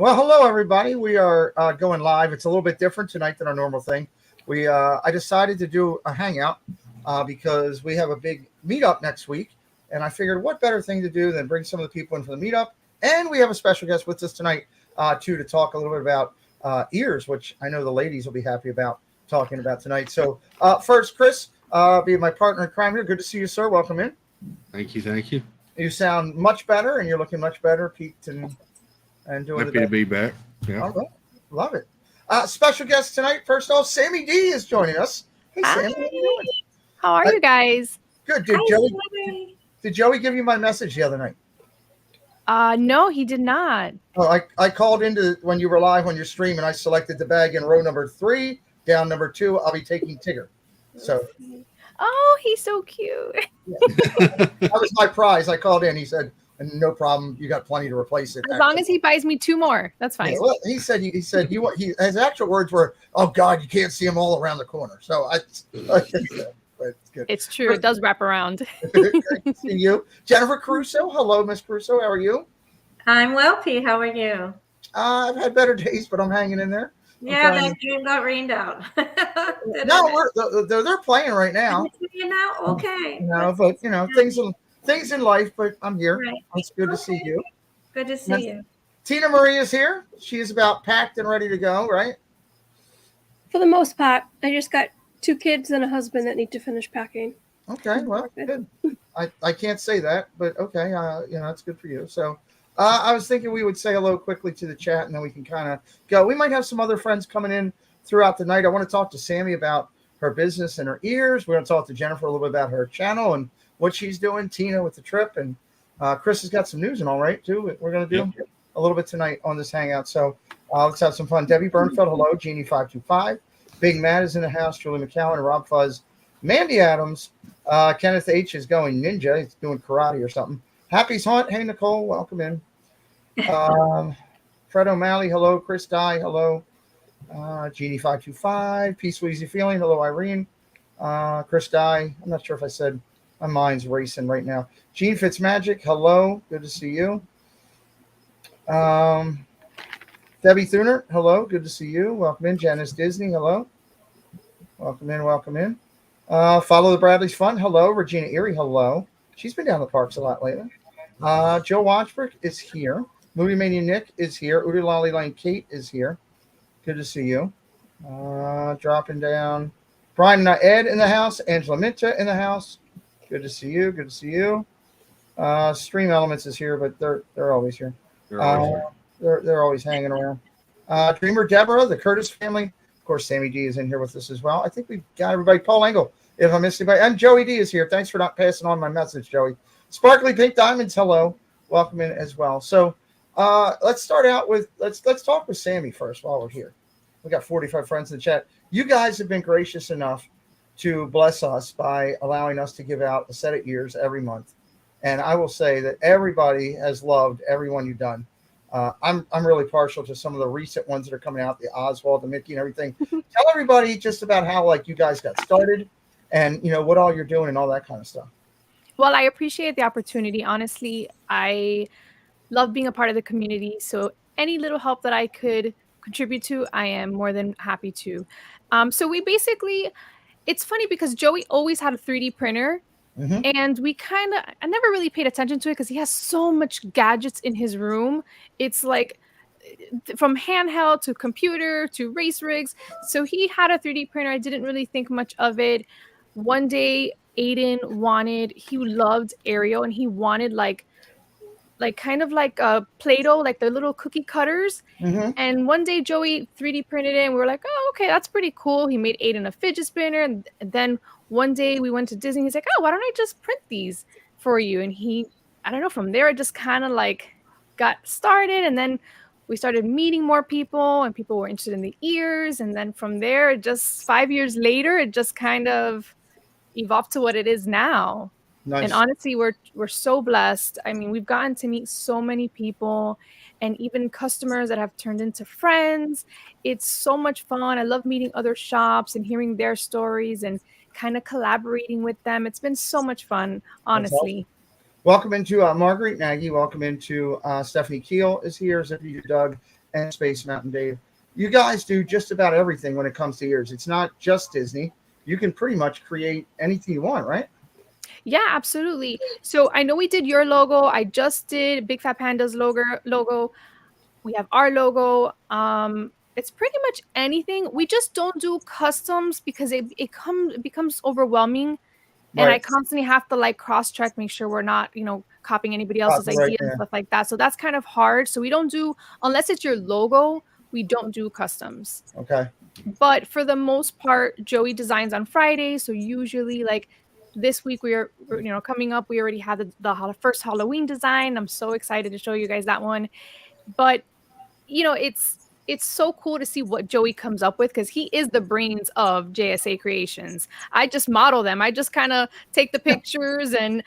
Well, hello everybody. We are going live. It's a little bit different tonight than our normal thing. I decided to do a hangout because we have a big meetup next week, and I figured what better thing to do than bring some of the people in for the meetup. And we have a special guest with us tonight too to talk a little bit about ears, which I know the ladies will be happy about talking about tonight. So first, Chris, be my partner in crime here. Good to see you, sir. Welcome in. Thank you. Thank you. You sound much better, and you're looking much better, peaked and doing Happy to be back. Yeah. All right. Love it. Special guest tonight. First off, Sammy D is joining us. Hey, Hi. Sammy. How you doing? How are you guys? Good. Hi, Did Joey give you my message the other night? No, he did not. Oh, I called into when you were live on your stream, and I selected the bag in row number 3, down number 2. I'll be taking Tigger. So. Oh, he's so cute. Yeah. That was my prize. I called in. He said, "No problem. You got plenty to replace it." As long as he buys me 2 more, that's fine. Yeah, well, he said his actual words were, "Oh God, you can't see them all around the corner." So but it's good. It's true. It does wrap around. Great to see you, Jennifer Caruso. Hello, Miss Caruso. How are you? I'm well, P. How are you? I've had better days, but I'm hanging in there. Yeah, that game got rained out. No, they're playing right now. Okay. No, but things in life. But I'm here. Right. It's good to see you. Good to see you. Tina Marie is here. She is about packed and ready to go, right? For the most part, I just got 2 kids and a husband that need to finish packing. Okay, well, good. I can't say that, but okay, it's good for you. So I was thinking we would say hello quickly to the chat, and then we can kind of go. We might have some other friends coming in throughout the night. I want to talk to Sammy about her business and her ears. We're going to talk to Jennifer a little bit about her channel and what she's doing, Tina with the trip, and Chris has got some news and all right, too. We're going to do a little bit tonight on this hangout. So let's have some fun. Debbie Burnfeld, hello. Jeannie525. Big Matt is in the house. Julie McCowan, Rob Fuzz. Mandy Adams. Kenneth H. is going ninja. He's doing karate or something. Happy's Hunt. Hey, Nicole. Welcome in. Fred O'Malley. Hello. Chris Dye. Hello. Jeannie525. Peaceful Easy Feeling. Hello, Irene. Chris Dye. I'm not sure if I said my mind's racing right now. Gene Fitzmagic. Hello. Good to see you. Debbie Thuner. Hello. Good to see you. Welcome in. Janice Disney. Hello. Welcome in. Welcome in. Follow the Bradley's Fun. Hello. Regina Erie. Hello. She's been down the parks a lot lately. Joe Watchbrook is here. Movie Mania Nick is here. Udi Lolly Lane Kate is here. Good to see you. Dropping down. Brian and Ed in the house. Angela Minta in the house. Good to see you. Good to see you. Stream Elements is here, but they're always here. They're always hanging around. Dreamer Deborah, the Curtis family. Of course, Sammy D is in here with us as well. I think we've got everybody. Paul Engel, if I missed anybody. And Joey D is here. Thanks for not passing on my message, Joey. Sparkly Pink Diamonds, hello. Welcome in as well. So let's start out with, let's talk with Sammy first while we're here. We got 45 friends in the chat. You guys have been gracious enough to bless us by allowing us to give out a set of ears every month. And I will say that everybody has loved every one you've done. I'm really partial to some of the recent ones that are coming out, the Oswald, the Mickey, and everything. Tell everybody just about how you guys got started, and what all you're doing and all that kind of stuff. Well, I appreciate the opportunity. Honestly, I love being a part of the community. So any little help that I could contribute to, I am more than happy to. So we basically, it's funny because Joey always had a 3D printer. Mm-hmm. And I never really paid attention to it because he has so much gadgets in his room. It's like from handheld to computer to race rigs. So he had a 3D printer. I didn't really think much of it. One day, Aiden he loved Ariel, and he wanted like kind of like a Play-Doh, like the little cookie cutters. Mm-hmm. And one day Joey 3D printed it, and we were like, oh, okay, that's pretty cool. He made Aiden a fidget spinner. And then one day we went to Disney. He's like, oh, why don't I just print these for you? And I don't know, from there it just kind of got started. And then we started meeting more people, and people were interested in the ears. And then from there, just 5 years later, it just kind of evolved to what it is now. Nice. And honestly, we're so blessed. I mean, we've gotten to meet so many people, and even customers that have turned into friends. It's so much fun. I love meeting other shops and hearing their stories and kind of collaborating with them. It's been so much fun, honestly. Welcome into Marguerite Nagy. Welcome into Stephanie Keel is here. Zippy Doug. and Space Mountain Dave. You guys do just about everything when it comes to ears. It's not just Disney. You can pretty much create anything you want, right? Yeah, absolutely. So I know we did your logo. I just did Big Fat Panda's logo. We have our logo. It's pretty much anything. We just don't do customs because it becomes overwhelming. And I Right. constantly have to like cross-check, make sure we're not, copying anybody else's Copyright, ideas and yeah. stuff like that. So that's kind of hard. So we don't do, unless it's your logo, we don't do customs. Okay. But for the most part, Joey designs on Friday. So usually like this week we're coming up, we already had the first Halloween design. I'm so excited to show you guys that one. But it's so cool to see what Joey comes up with because he is the brains of JSA Creations. I just model them. I just kind of take the pictures and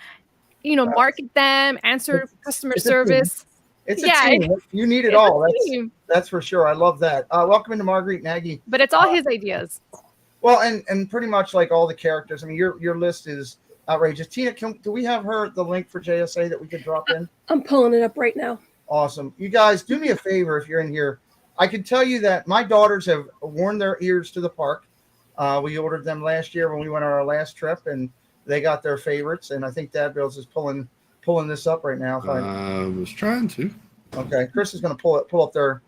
market them, answer customer It's a team. service. It's a Yeah, team. You need it it's a all. team. That's for sure. I love that. Welcome into Marguerite Nagy. But it's all his ideas. Well, and pretty much like all the characters. I mean, your list is outrageous. Tina, do we have the link for JSA that we could drop in? I'm pulling it up right now. Awesome. You guys, do me a favor if you're in here. I can tell you that my daughters have worn their ears to the park. We ordered them last year when we went on our last trip, and they got their favorites. And I think Dad Bills is pulling this up right now. I was trying to. Okay, Chris is going to pull up their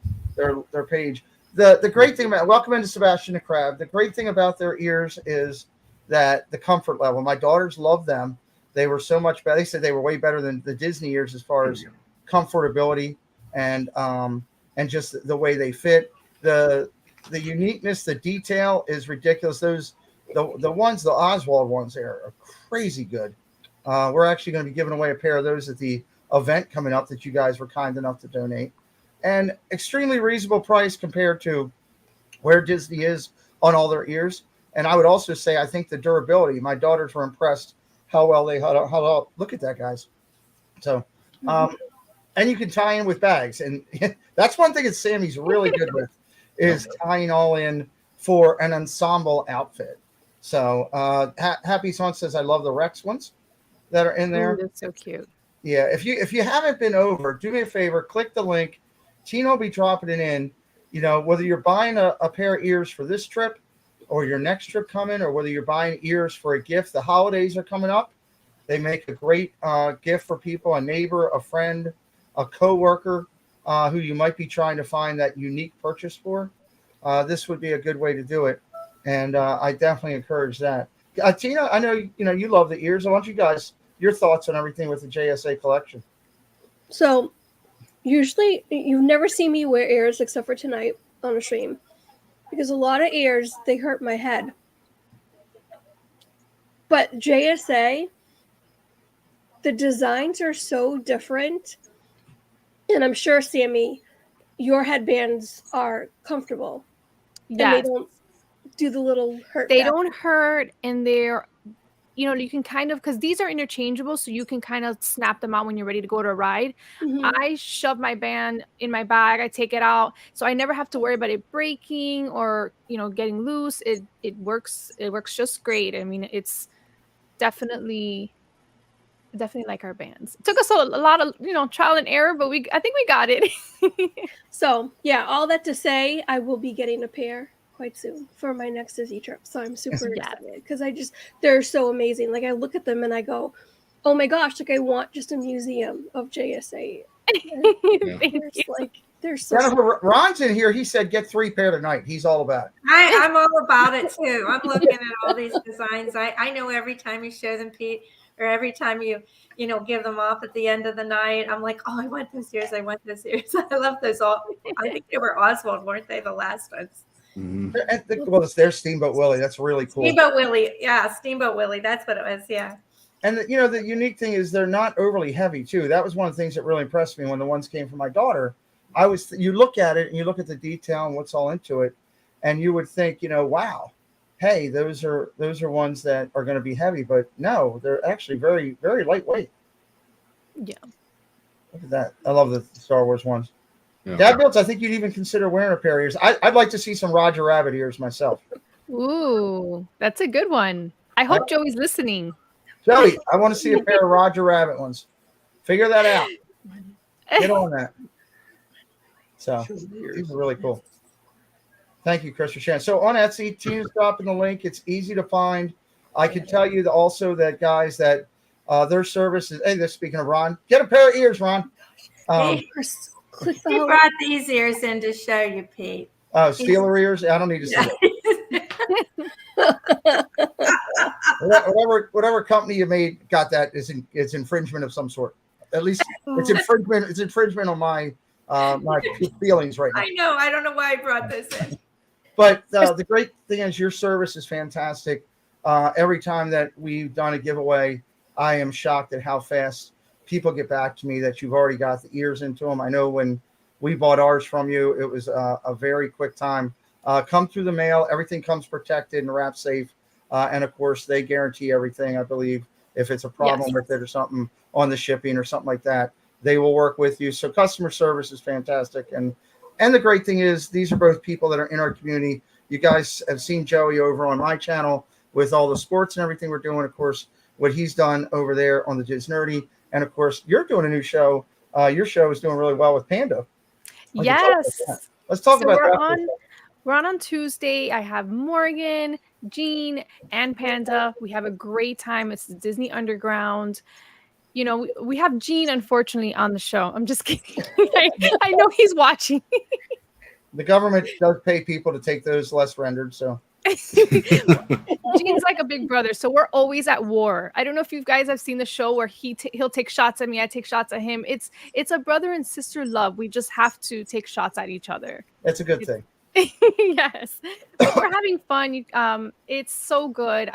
page. The great thing about welcome into Sebastian the Crab. The great thing about their ears is that the comfort level. My daughters love them. They were so much better. They said they were way better than the Disney ears as far as comfortability and just the way they fit. The uniqueness, the detail is ridiculous. Those the ones, the Oswald ones there are crazy good. We're actually going to be giving away a pair of those at the event coming up that you guys were kind enough to donate. And extremely reasonable price compared to where Disney is on all their ears. And I would also say I think the durability. My daughters were impressed how well they held up. Look at that, guys. So and you can tie in with bags. And that's one thing that Sammy's really good with is tying all in for an ensemble outfit. So Happy Song says, I love the Rex ones that are in there. Ooh, that's so cute. Yeah, if you haven't been over, do me a favor, click the link. Tina will be dropping it in. Whether you're buying a pair of ears for this trip or your next trip coming, or whether you're buying ears for a gift. The holidays are coming up. They make a great gift for people, a neighbor, a friend, a coworker who you might be trying to find that unique purchase for. This would be a good way to do it, and I definitely encourage that. Tina, I know you love the ears. I want you guys your thoughts on everything with the JSA collection. So, usually you never see me wear ears except for tonight on a stream, because a lot of ears, they hurt my head. But JSA, the designs are so different, and I'm sure, Sammy, your headbands are comfortable. Yeah, and they don't do the little hurt. They don't hurt, and they're you can kind of, because these are interchangeable, so you can kind of snap them out when you're ready to go to a ride. Mhm. I shove my band in my bag, I take it out, so I never have to worry about it breaking or getting loose. It works just great. I mean, it's definitely like our bands. It took us a lot of trial and error, but I think we got it. So yeah, all that to say, I will be getting a pair quite soon for my next Disney trip. So I'm super excited because they're so amazing. Like I look at them and I go, oh my gosh, like I want just a museum of JSA. They're so Ron's in here. He said get 3 pair tonight. He's all about it. I'm all about it too. I'm looking at all these designs. I know every time you show them, Pete, or every time you give them off at the end of the night, I'm like, oh, I want those ears. I want those ears. I love those all. I think they were Oswald, weren't they? The last ones. Mm-hmm. Well, there's Steamboat Willie. That's really cool. Steamboat Willie. Yeah, Steamboat Willie. That's what it was. Yeah. And the unique thing is they're not overly heavy too. That was one of the things that really impressed me when the ones came from my daughter. You look at it and you look at the detail and what's all into it, and you would think, wow, hey, those are ones that are going to be heavy, but no, they're actually very, very lightweight. Yeah. Look at that. I love the Star Wars ones. Yeah. Dad Builds, I think you'd even consider wearing a pair of ears. I'd like to see some Roger Rabbit ears myself. Ooh, that's a good one. I hope Joey's listening. Joey, I want to see a pair of Roger Rabbit ones. Figure that out. Get on that. So these are really cool. Thank you, Chris, for sharing. So on Etsy, Tina's dropping the link. It's easy to find. I can tell you also that, guys, that their service is, hey, they're speaking of Ron. Get a pair of ears, Ron. Click the He whole- brought these ears in to show you, Pete. Oh, Steeler ears? I don't need to see that. Whatever company you made got that it's infringement of some sort. At least it's infringement. It's infringement on my my feelings right now. I know. I don't know why I brought this in. But the great thing is your service is fantastic. Every time that we've done a giveaway, I am shocked at how fast people get back to me that you've already got the ears into them. I know when we bought ours from you, it was a very quick time. Come through the mail. Everything comes protected and wrapped safe. And, of course, they guarantee everything, I believe. If it's a problem with it or something on the shipping or something like that, they will work with you. So customer service is fantastic. And the great thing is these are both people that are in our community. You guys have seen Joey over on my channel with all the sports and everything we're doing. Of course, what he's done over there on the Diz Nerdy. And, of course, you're doing a new show. Your show is doing really well with Panda. Yes. Let's talk about we're that. We're on Tuesday. I have Morgan, Jean, and Panda. We have a great time. It's the Disney Underground. You know, we have Jean, unfortunately, on the show. I'm just kidding. I know he's watching. The government does pay people to take those less rendered, so. Gene's like a big brother, so we're always at war. I don't know if you guys have seen the show where he'll take shots at me, I take shots at him. It's a brother and sister love. We just have to take shots at each other. That's a good thing. Yes, but we're having fun. It's so good.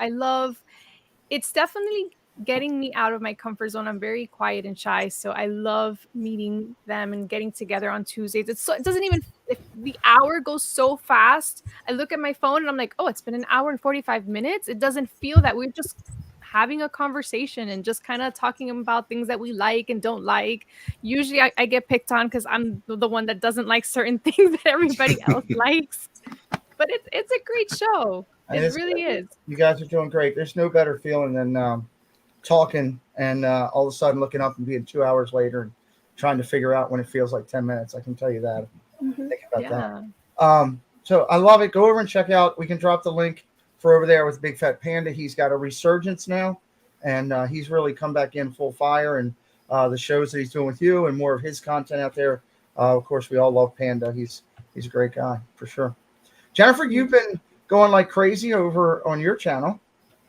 It's definitely getting me out of my comfort zone. I'm very quiet and shy, so I love meeting them and getting together on Tuesdays. It doesn't even, if the hour goes so fast. I look at my phone and I'm like, oh, it's been an hour and 45 minutes. It doesn't feel that. We're just having a conversation and just kind of talking about things that we like and don't like. Usually I get picked on because I'm the one that doesn't like certain things that everybody else likes. But it's a great show. It really is. You guys are doing great. There's no better feeling than talking and all of a sudden looking up and being 2 hours later and trying to figure out when it feels like 10 minutes. I can tell you that. Think about that. So I love it. Go over and check out. We can drop the link for over there with Big Fat Panda. He's got a resurgence now, and he's really come back in full fire. And the shows that he's doing with you and more of his content out there. Of course, we all love Panda. He's a great guy for sure. Jennifer, you've been going like crazy over on your channel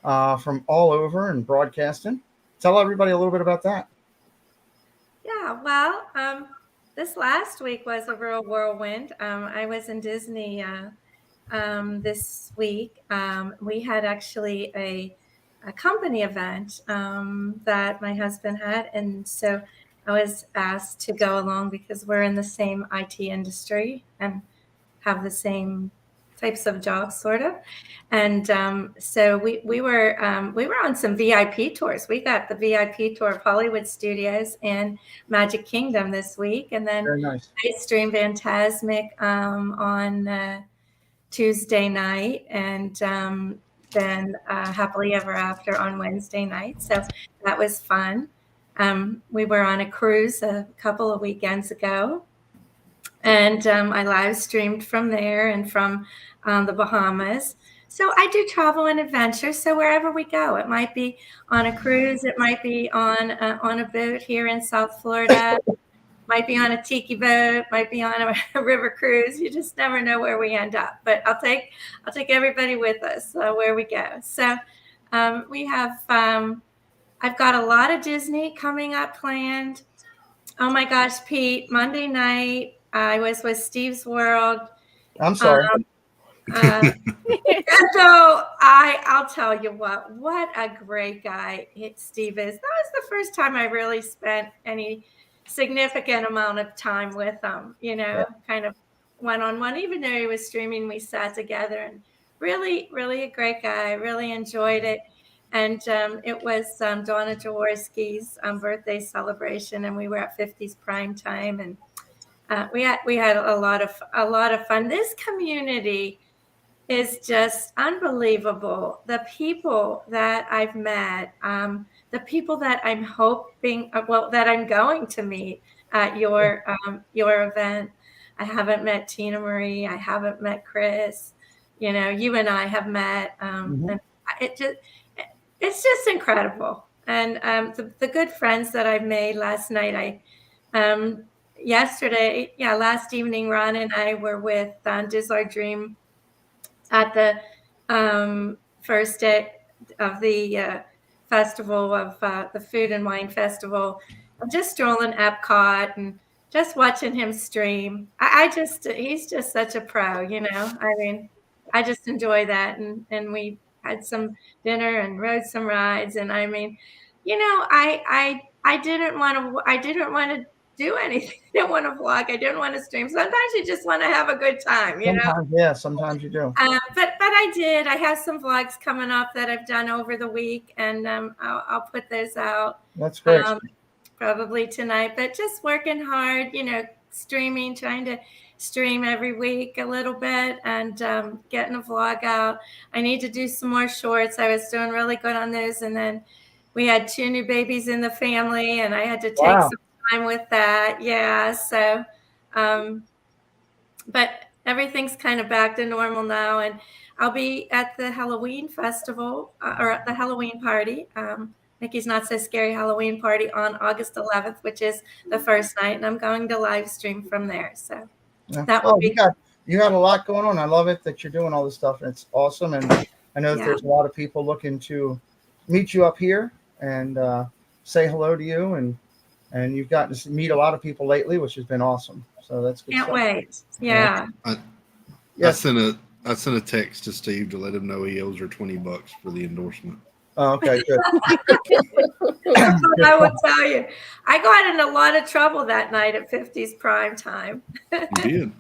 from all over and broadcasting. Tell everybody a little bit about that. Yeah, well, this last week was a real whirlwind. I was in Disney this week. We had actually a company event that my husband had, and so I was asked to go along because we're in the same IT industry and have the same types of jobs, sort of. And so we were on some VIP tours. We got the VIP tour of Hollywood Studios and Magic Kingdom this week, and then Very nice. I streamed Fantasmic on Tuesday night, and then Happily Ever After on Wednesday night. So that was fun. We were on a cruise a couple of weekends ago, and I live streamed from there and from the Bahamas. So I do travel and adventure. So wherever we go, it might be on a cruise, it might be on a boat here in South Florida, might be on a tiki boat, might be on a river cruise. You just never know where we end up. But I'll take everybody with us where we go. So we have I've got a lot of Disney coming up planned. Oh my gosh, Pete! Monday night I was with Steve's World. I'm sorry. So I'll tell you what a great guy Steve is. That was the first time I really spent any significant amount of time with him, kind of one-on-one. Even though he was streaming, we sat together, and really, really a great guy. Really enjoyed it. And it was Donna Jaworski's birthday celebration, and we were at 50s prime time, and we had a lot of fun. This community is just unbelievable. The people that I've met, the people that I'm hoping, that I'm going to meet at your event. I haven't met Tina Marie. I haven't met Chris. You know, you and I have met, and it's just incredible. And the good friends that I've made last night, last evening, Ron and I were with Diz Our Dream at the first day of the festival of the Food and Wine Festival. I'm just strolling Epcot and just watching him stream. He's just such a pro, you know. I mean, I just enjoy that, and we had some dinner and rode some rides, and I mean, you know, I didn't want to do anything. I didn't want to vlog. I didn't want to stream. Sometimes you just want to have a good time, you know. Sometimes, yeah, sometimes you do. But I did. I have some vlogs coming up that I've done over the week, and I'll put those out. That's great. Probably tonight. But just working hard, you know, streaming, trying to stream every week a little bit, and getting a vlog out. I need to do some more shorts. I was doing really good on those, and then we had 2 new babies in the family, and I had to take some time with that. Yeah. So, but everything's kind of back to normal now, and I'll be at the Halloween festival or at the Halloween party, Mickey's Not So Scary Halloween party on August 11th, which is the first night, and I'm going to live stream from there. So that will be. You got a lot going on. I love it that you're doing all this stuff, and it's awesome. And I know that there's a lot of people looking to meet you up here and say hello to you, and you've gotten to meet a lot of people lately, which has been awesome. So that's good. Can't wait. Yeah. I sent a text to Steve to let him know he owes her $20 for the endorsement. Oh, okay, good. I will tell you, I got in a lot of trouble that night at 50's prime time. You did.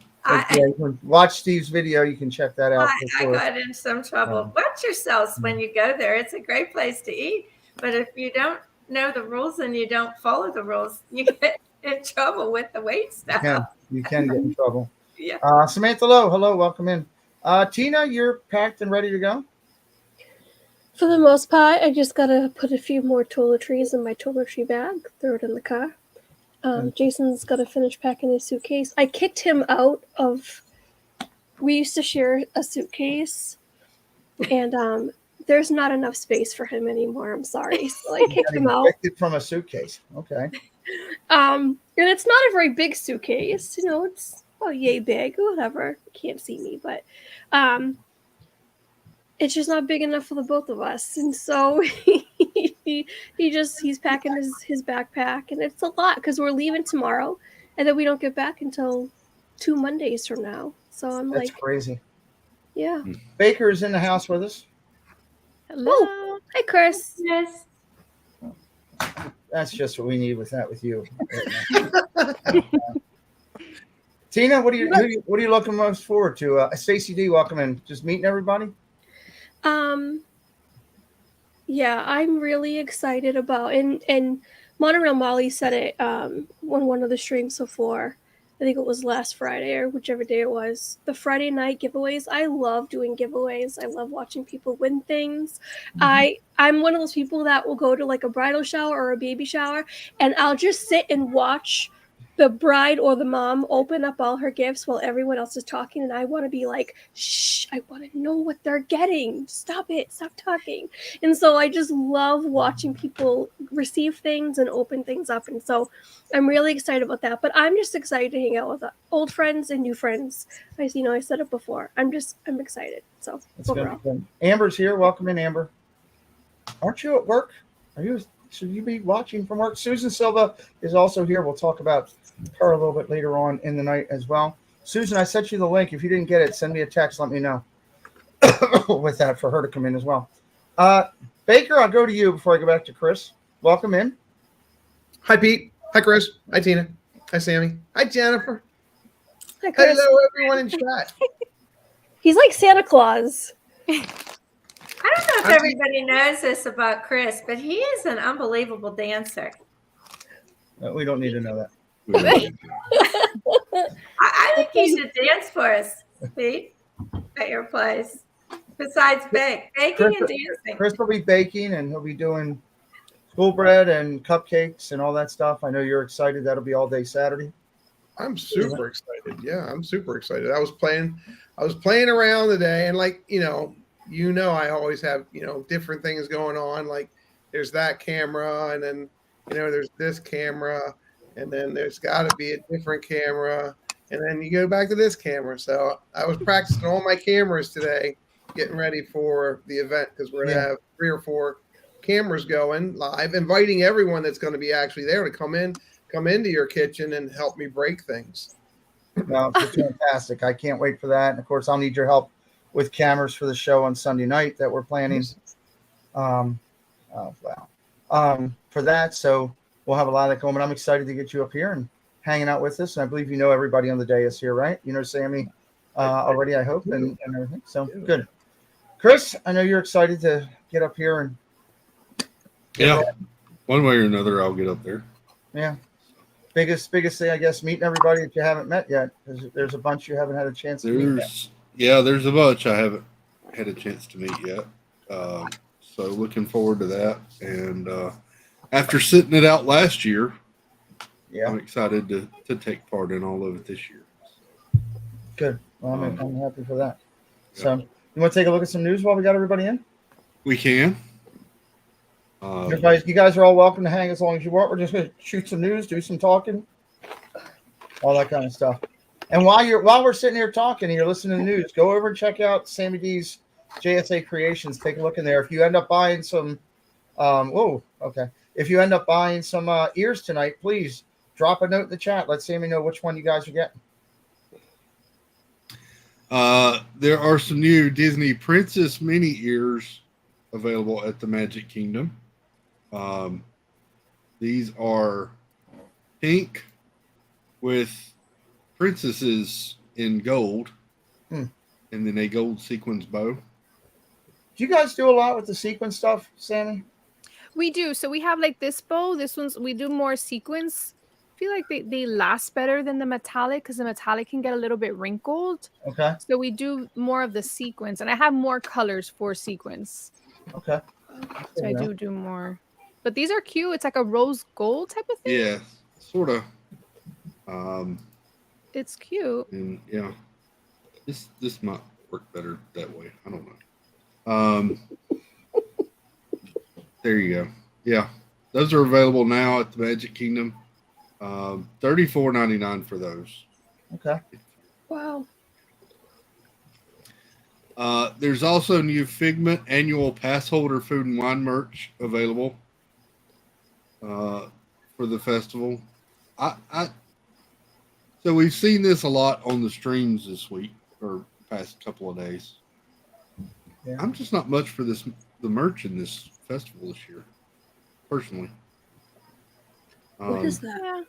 You can watch Steve's video. You can check that out. I got in some trouble. Watch yourselves when you go there. It's a great place to eat. But if you don't know the rules and you don't follow the rules, you get in trouble with the wait staff. You can get in trouble. Yeah. Samantha Lowe, hello, welcome in. Tina, you're packed and ready to go? For the most part, I just gotta put a few more toiletries in my toiletry bag, throw it in the car. Jason's gotta finish packing his suitcase. I kicked him out of. We used to share a suitcase, and there's not enough space for him anymore. I'm sorry, so I kicked him out. Evicted from a suitcase. Okay. And it's not a very big suitcase. You know, it's yay big, whatever. You can't see me, but it's just not big enough for the both of us. And so he's packing his backpack, and it's a lot because we're leaving tomorrow, and then we don't get back until 2 Mondays from now. So that's crazy. Yeah. Baker is in the house with us. Hello. Oh, hi, Chris. Yes. That's just what we need with you. Tina, what are you looking most forward to? Stacey D, welcome in. Just meeting everybody. Yeah, I'm really excited about and Monorail Molly said it on one of the streams before. I think it was last Friday or whichever day it was. The Friday night giveaways. I love doing giveaways. I love watching people win things. Mm-hmm. I'm one of those people that will go to like a bridal shower or a baby shower, and I'll just sit and watch the bride or the mom open up all her gifts while everyone else is talking, and I want to be like, shh, I want to know what they're getting. Stop talking. And so I just love watching people receive things and open things up, and so I'm really excited about that. But I'm just excited to hang out with old friends and new friends. I said it before. I'm excited. So that's overall. Good. Amber's here. Welcome in, Amber. Aren't you at work? Should you be watching from work? Susan Silva is also here. We'll talk about her a little bit later on in the night as well. Susan, I sent you the link. If you didn't get it, send me a text. Let me know with that for her to come in as well. Baker, I'll go to you before I go back to Chris. Welcome in. Hi, Pete. Hi, Chris. Hi, Tina. Hi, Sammy. Hi, Jennifer. Hi, Chris. Hello, everyone in chat. He's like Santa Claus. I don't know if everybody knows this about Chris, but he is an unbelievable dancer. We don't need to know that. I think you should dance for us, Pete, at your place. Besides baking and dancing. Chris will be baking, and he'll be doing school bread and cupcakes and all that stuff. I know you're excited. That'll be all day Saturday. I'm super excited. Yeah, I'm super excited. I was playing around today, and like I always have different things going on. Like there's that camera, and then there's this camera, and then there's got to be a different camera, and then you go back to this camera. So I was practicing all my cameras today, getting ready for the event because we're gonna have 3 or 4 cameras going live, inviting everyone that's going to be actually there to come into your kitchen and help me break things. No, it's fantastic. I can't wait for that. And of course, I'll need your help with cameras for the show on Sunday night that we're planning. For that. So we'll have a lot of going. I'm excited to get you up here and hanging out with us. And I believe you know everybody on the dais here, right? You know Sammy already, I hope, and everything. So good. Chris, I know you're excited to get up here and one way or another, I'll get up there. Yeah. Biggest thing, I guess, meeting everybody that you haven't met yet. There's a bunch you haven't had a chance to meet yet. Yeah, there's a bunch I haven't had a chance to meet yet. So looking forward to that. And after sitting it out last year, I'm excited to take part in all of it this year. Good. Well, I'm happy for that. So you want to take a look at some news while we got everybody in? We can. You guys are all welcome to hang as long as you want. We're just going to shoot some news, do some talking, all that kind of stuff. And while we're sitting here talking and you're listening to the news, go over and check out Sammy D's JSA Creations. Take a look in there. If you end up buying some, if you end up buying some ears tonight, please drop a note in the chat. Let Sammy know which one you guys are getting. There are some new Disney Princess mini ears available at the Magic Kingdom. These are pink with princesses in gold and then a gold sequins bow. Do you guys do a lot with the sequin stuff, Sammy? We do. So we have like this bow. We do more sequins. I feel like they last better than the metallic because the metallic can get a little bit wrinkled. Okay. So we do more of the sequins, and I have more colors for sequins. Okay. So I do more. But these are cute. It's like a rose gold type of thing. Yeah, sort of. It's cute. And this might work better that way. I don't know. There you go. Yeah, those are available now at the Magic Kingdom. $34.99 for those. Okay. Wow. There's also new Figment annual pass holder food and wine merch available for the festival. So we've seen this a lot on the streams this week or past couple of days. Yeah. I'm just not much for the merch in this festival this year, personally. What is that? Yeah.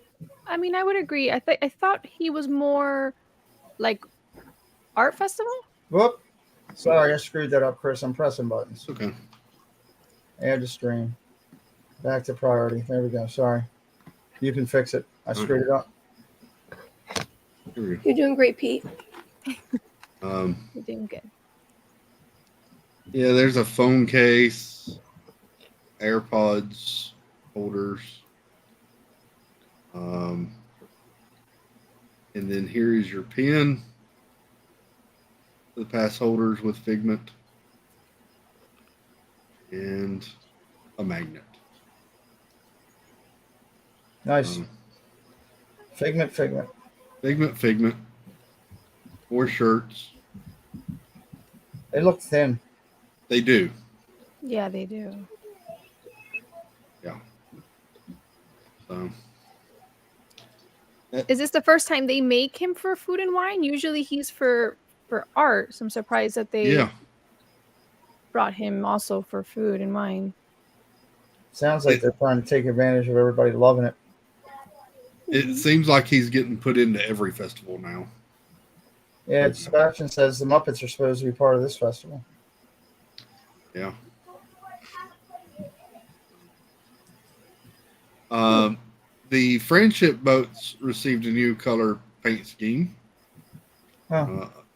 I mean, I would agree. I thought he was more like art festival. Whoop. Sorry, I screwed that up, Chris. I'm pressing buttons. Okay. Add to stream. Back to priority. There we go. Sorry. You can fix it. I screwed it up. You're doing great, Pete. You're doing good. Yeah, there's a phone case, AirPods holders. And then here is your pen. The pass holders with Figment. And a magnet. Nice. Figment. Figment. 4 shirts. They look thin. They do. Yeah, they do. Yeah. So. Is this the first time they make him for food and wine? Usually he's for art. So I'm surprised that they brought him also for food and wine. Sounds like they're trying to take advantage of everybody loving it. It seems like he's getting put into every festival now. Yeah, Sebastian says the Muppets are supposed to be part of this festival. Yeah. The Friendship boats received a new color paint scheme.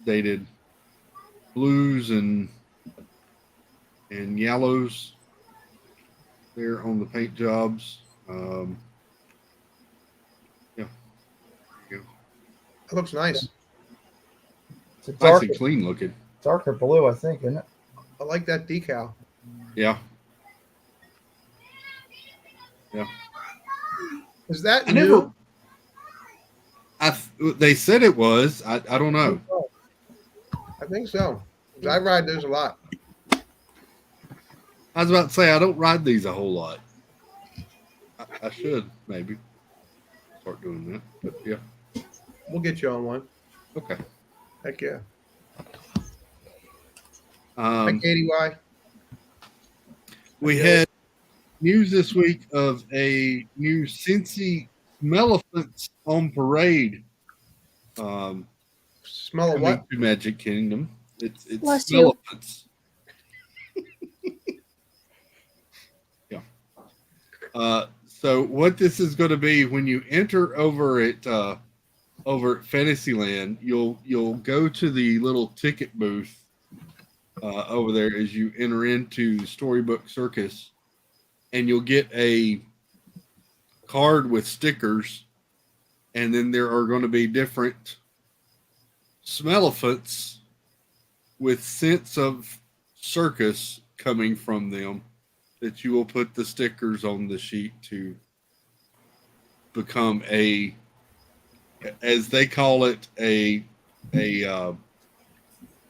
Dated blues and yellows there on the paint jobs. Yeah. There you go. That looks nice. It's a Nice and clean looking. darker blue, I think, isn't it? I like that decal. Yeah. Yeah. Is that I new? they said it was. I don't know. I think so. 'Cause I ride those a lot. I was about to say I don't ride these a whole lot. I should maybe start doing that. But yeah. We'll get you on one. Okay. Heck yeah. Hi, Katie Y. We had news this week of a new Cincy Smellephants on parade. Smell of Coming what? to Magic Kingdom. It's Bless you. Smellephants. Yeah. So what this is going to be when you enter over at Fantasyland, you'll go to the little ticket booth over there as you enter into Storybook Circus, and you'll get a card with stickers, and then there are going to be different Smellephants with scents of circus coming from them that you will put the stickers on the sheet to become a, as they call it, a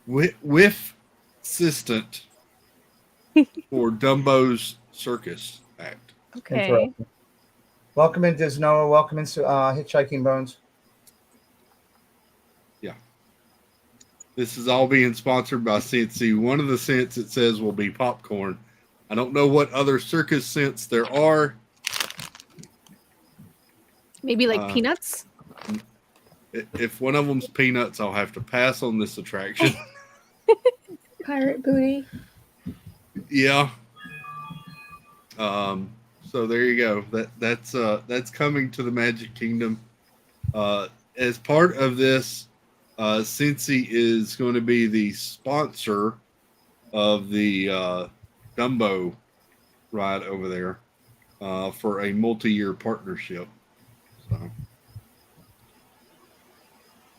whiff assistant for Dumbo's Circus Act. Okay. Welcome in, Disnoa. Welcome in, Hitchhiking Bones. Yeah. This is all being sponsored by Cincy. One of the scents it says will be popcorn. I don't know what other circus scents there are. Maybe like peanuts? If one of them's peanuts, I'll have to pass on this attraction. Pirate booty. Yeah. So there you go. That's coming to the Magic Kingdom. As part of this, Cincy is going to be the sponsor of the Dumbo ride over there for a multi-year partnership. So,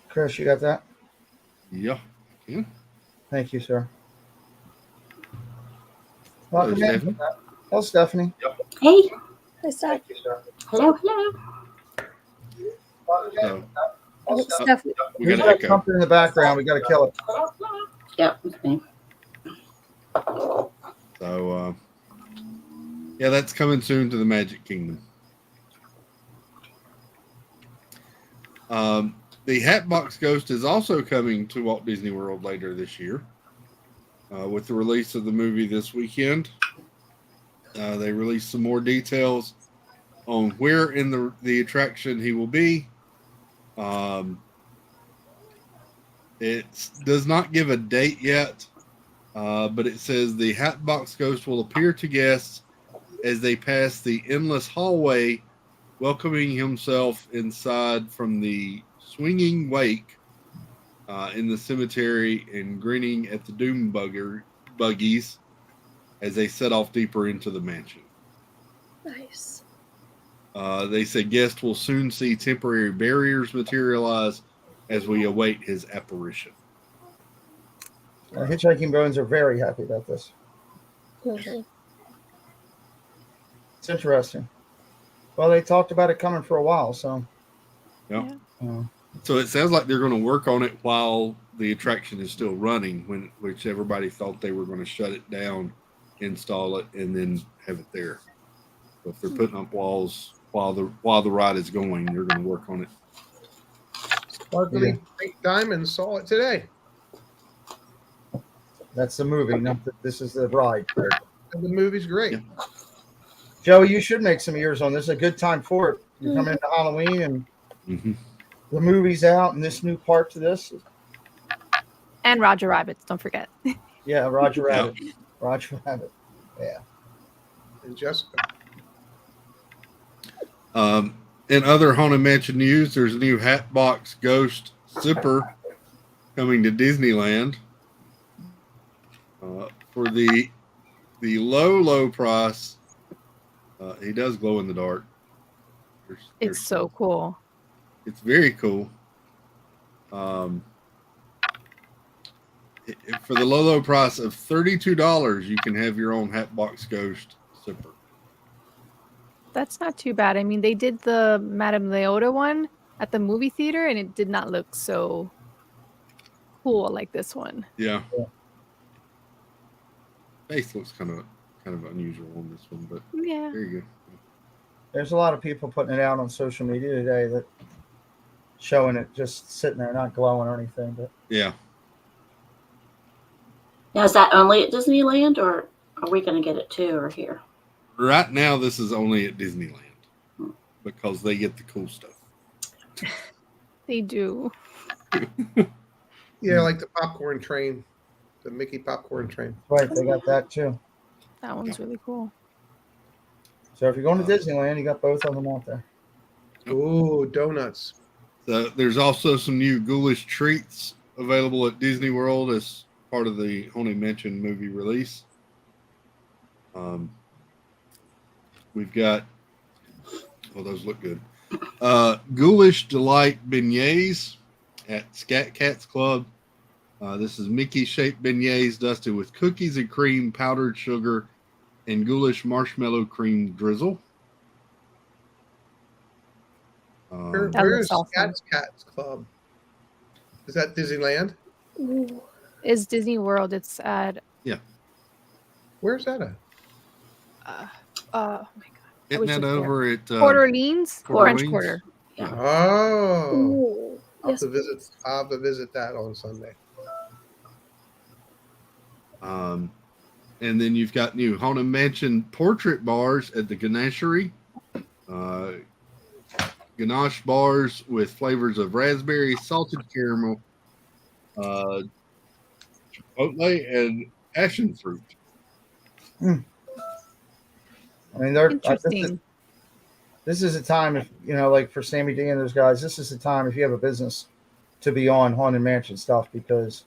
Chris, you got that? yeah. Thank you, sir. Hello, Welcome in. Stephanie. Hello, Stephanie. Hey, Hi, Steph. Thank you, sir. hello, hello. So, I think Steph. we Who's got that echo. something in the background? We got to kill it. Yep, it's me. So, yeah, that's coming soon to the Magic Kingdom. The Hatbox Ghost is also coming to Walt Disney World later this year with the release of the movie this weekend. They released some more details on where in the attraction he will be. It does not give a date yet, but it says the Hatbox Ghost will appear to guests as they pass the endless hallway, welcoming himself inside from the swinging wake in the cemetery and grinning at the doom buggies as they set off deeper into the mansion. Nice. They say guests will soon see temporary barriers materialize as we await his apparition. Hitchhiking Bones are very happy about this. Mhm. It's interesting. Well, they talked about it coming for a while, so. Yeah. So it sounds like they're going to work on it while the attraction is still running, which everybody thought they were going to shut it down, install it, and then have it there. So if they're putting up walls while the ride is going, they're going to work on it. Sparkling Pink Diamond saw it today. That's the movie. Not that this is the ride. And the movie's great. Yeah. Joey, you should make some ears on this. It's a good time for it. You're coming into Halloween and the movie's out and this new part to this. And Roger Rabbits, don't forget. Yeah, Roger Rabbit. Roger Rabbit. Yeah. And Jessica. In other Haunted Mansion news, there's a new Hatbox Ghost zipper coming to Disneyland for the low price. He does glow in the dark. It's so cool. It's very cool. For the low price of $32, you can have your own Hatbox Ghost zipper. That's not too bad. I mean, they did the Madame Leota one at the movie theater, and it did not look so cool like this one. Yeah. Face looks kind of unusual on this one, but yeah, there you go. There's a lot of people putting it out on social media today that showing it just sitting there, not glowing or anything. But yeah. Now, is that only at Disneyland, or are we going to get it too, or here? Right now, this is only at Disneyland because they get the cool stuff. they do. Yeah, like the popcorn train, the Mickey popcorn train. right, they got that too. That one's really cool. So if you're going to Disneyland, you got both of them out there. Ooh, donuts. So there's also some new ghoulish treats available at Disney World as part of the Haunted Mansion movie release. We've got, those look good. Ghoulish Delight beignets at Scat Cats Club. This is Mickey-shaped beignets dusted with cookies and cream, powdered sugar, and ghoulish marshmallow cream drizzle. Where is Scat Cats Club? Is that Disneyland? Ooh. It's Disney World. It's at Where's that at? oh my god. Isn't that over at Port Orleans? French Orleans? Quarter. Yeah. Oh, Ooh. I'll Yes. have to visit that on Sunday. And then you've got new Haunted Mansion portrait bars at the Ganachery. Ganache bars with flavors of raspberry, salted caramel, chipotle, and passion fruit. I mean, they're Interesting. this is a time, if like for Sammy D and those guys, this is the time if you have a business to be on Haunted Mansion stuff, because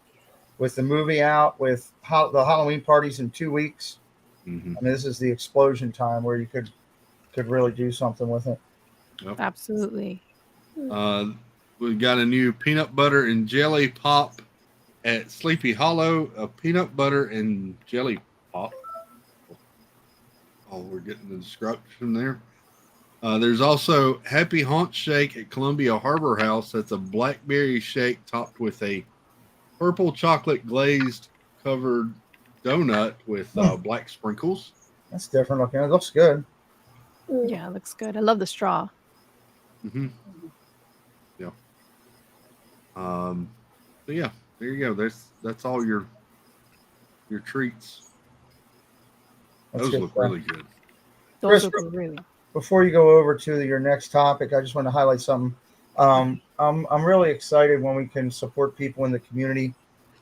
with the movie out, with the Halloween parties in 2 weeks, I mean, this is the explosion time where you could really do something with it. Yep. Absolutely. We've got a new peanut butter and jelly pop at Sleepy Hollow, a peanut butter and jelly pop. Oh, we're getting the description there. There's also Happy Haunt Shake at Columbia Harbor House. That's a blackberry shake topped with a purple chocolate glazed covered donut with black sprinkles. That's different looking. It looks good. Yeah, it looks good. I love the straw. Mm-hmm. Yeah. So yeah, there you go. That's all your treats. Those look really good. Those Chris, look really. Before you go over to your next topic, I just want to highlight something. I'm really excited when we can support people in the community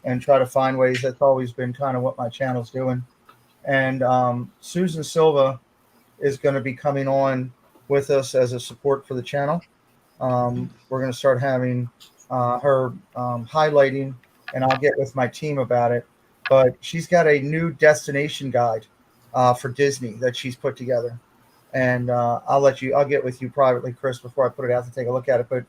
and try to find ways. That's always been kind of what my channel's doing. And Susan Silva is going to be coming on with us as a support for the channel. We're going to start having her highlighting, and I'll get with my team about it. But she's got a new destination guide for Disney that she's put together. And I'll get with you privately, Chris, before I put it out to take a look at it. But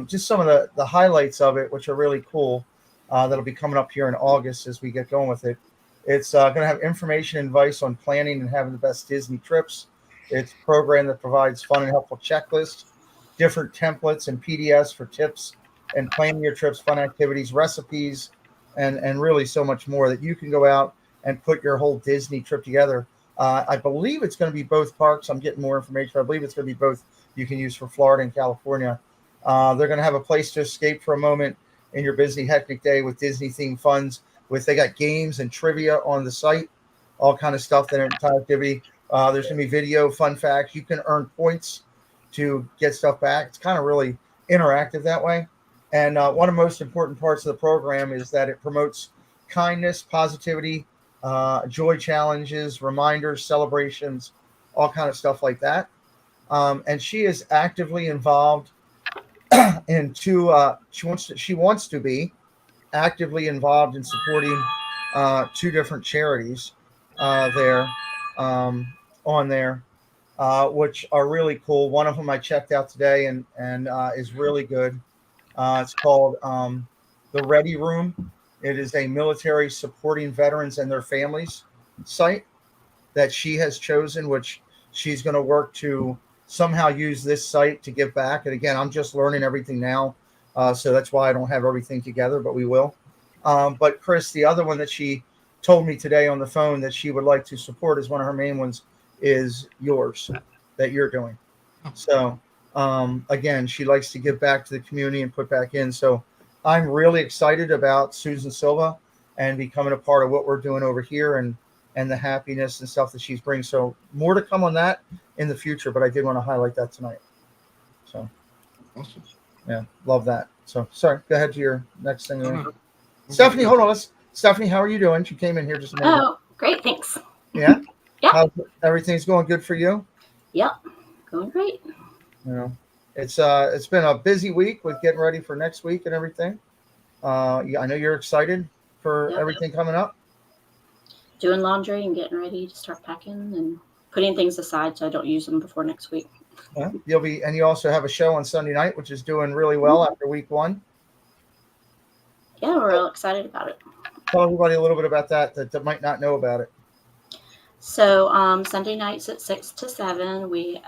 just some of the highlights of it, which are really cool, that'll be coming up here in August as we get going with it. It's going to have information and advice on planning and having the best Disney trips. It's a program that provides fun and helpful checklists, different templates and PDFs for tips and planning your trips, fun activities, recipes, and really so much more that you can go out and put your whole Disney trip together. I believe it's going to be both parks. I'm getting more information. I believe it's going to be both you can use for Florida and California. They're going to have a place to escape for a moment in your busy, hectic day with Disney-themed funds. They got games and trivia on the site, all kind of stuff, that entire activity. There's going to be video, fun facts. You can earn points to get stuff back. It's kind of really interactive that way. And one of the most important parts of the program is that it promotes kindness, positivity, joy challenges, reminders, celebrations, all kind of stuff like that. And she is actively involved she wants to be actively involved in supporting 2 different charities there on there, which are really cool. One of them I checked out today and is really good. It's called the Ready Room. It is a military supporting veterans and their families site that she has chosen, which she's going to work to somehow use this site to give back. And again, I'm just learning everything now. So that's why I don't have everything together, but we will. But Chris, the other one that she told me today on the phone that she would like to support is one of her main ones is yours that you're doing. So again, she likes to give back to the community and put back in. So I'm really excited about Susan Silva and becoming a part of what we're doing over here and the happiness and stuff that she's bringing. So more to come on that in the future, but I did want to highlight that tonight. So Awesome. Yeah, love that. So sorry, go ahead to your next thing. No. Stephanie, hold on. Stephanie, how are you doing? She came in here just a minute. Oh, great. Thanks. Yeah? Yeah. Everything's going good for you? Yep. Going great. You know, it's been a busy week with getting ready for next week and everything. Yeah, I know you're excited for everything coming up. Doing laundry and getting ready to start packing and putting things aside so I don't use them before next week. Yeah, you also have a show on Sunday night, which is doing really well after week 1. Yeah, we're real excited about it. Tell everybody a little bit about that might not know about it. So Sunday nights at 6 to 7, we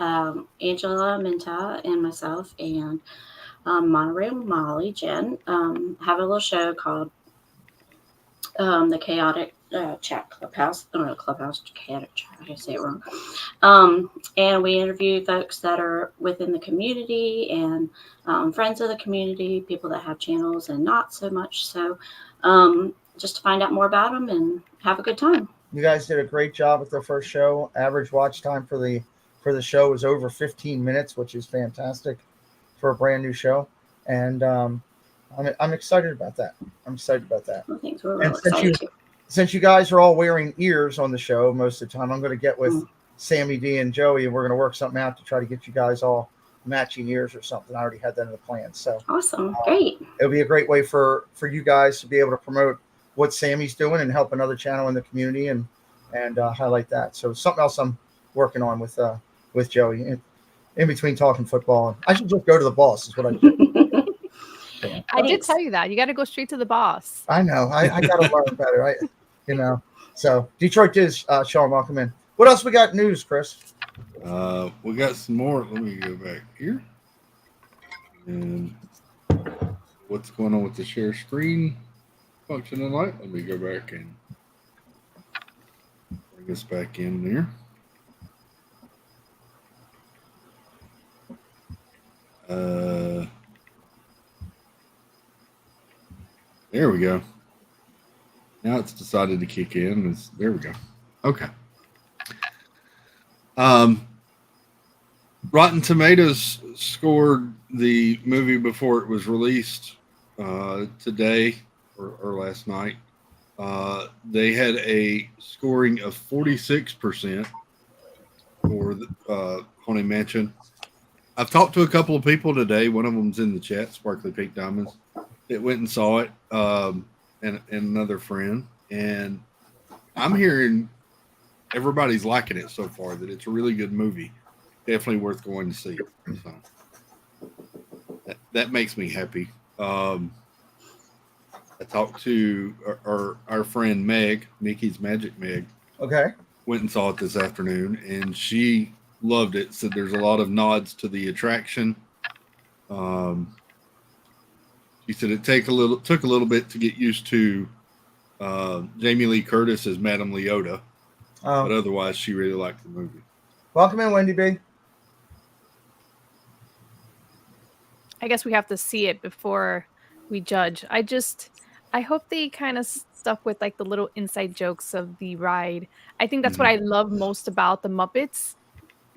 Angela Minta and myself and Monterey Molly Jen have a little show called the Chaotic Chat Clubhouse. Oh, no, Clubhouse Chaotic Chat. I say it wrong. And we interview folks that are within the community and friends of the community, people that have channels and not so much. So just to find out more about them and have a good time. You guys did a great job with the first show. Average watch time for the show is over 15 minutes, which is fantastic for a brand new show. And I'm excited about that. Well, thanks. We're real excited too. Since you guys are all wearing ears on the show most of the time, I'm going to get with Sammy D and Joey, and we're going to work something out to try to get you guys all matching ears or something. I already had that in the plan. So awesome. Great. It'll be a great way for you guys to be able to promote what Sammy's doing and help another channel in the community and highlight that. So something else I'm working on with Joey in between talking football. I should just go to the boss is what I do. I did tell you that. You got to go straight to the boss. I know. I got to learn better. So Detroit is Sean, welcome in. What else we got news, Chris? We got some more. Let me go back here. And what's going on with the share screen function and light? Let me go back and bring us back in there. There we go. Now it's decided to kick in. There we go. Okay. Rotten Tomatoes scored the movie before it was released today or last night. They had a scoring of 46% for the Haunted Mansion. I've talked to a couple of people today. One of them's in the chat, Sparkly Pink Diamonds. That went and saw it, and another friend. And I'm hearing everybody's liking it so far, that it's a really good movie. Definitely worth going to see. So that makes me happy. I talked to our friend Meg, Mickey's Magic Meg. Okay. Went and saw it this afternoon, and she loved it. Said there's a lot of nods to the attraction. She said it took a little bit to get used to Jamie Lee Curtis as Madame Leota, but otherwise she really liked the movie. Welcome in, Wendy B. I guess we have to see it before we judge. I hope they kind of stuck with like the little inside jokes of the ride. I think that's what I love most about the Muppets,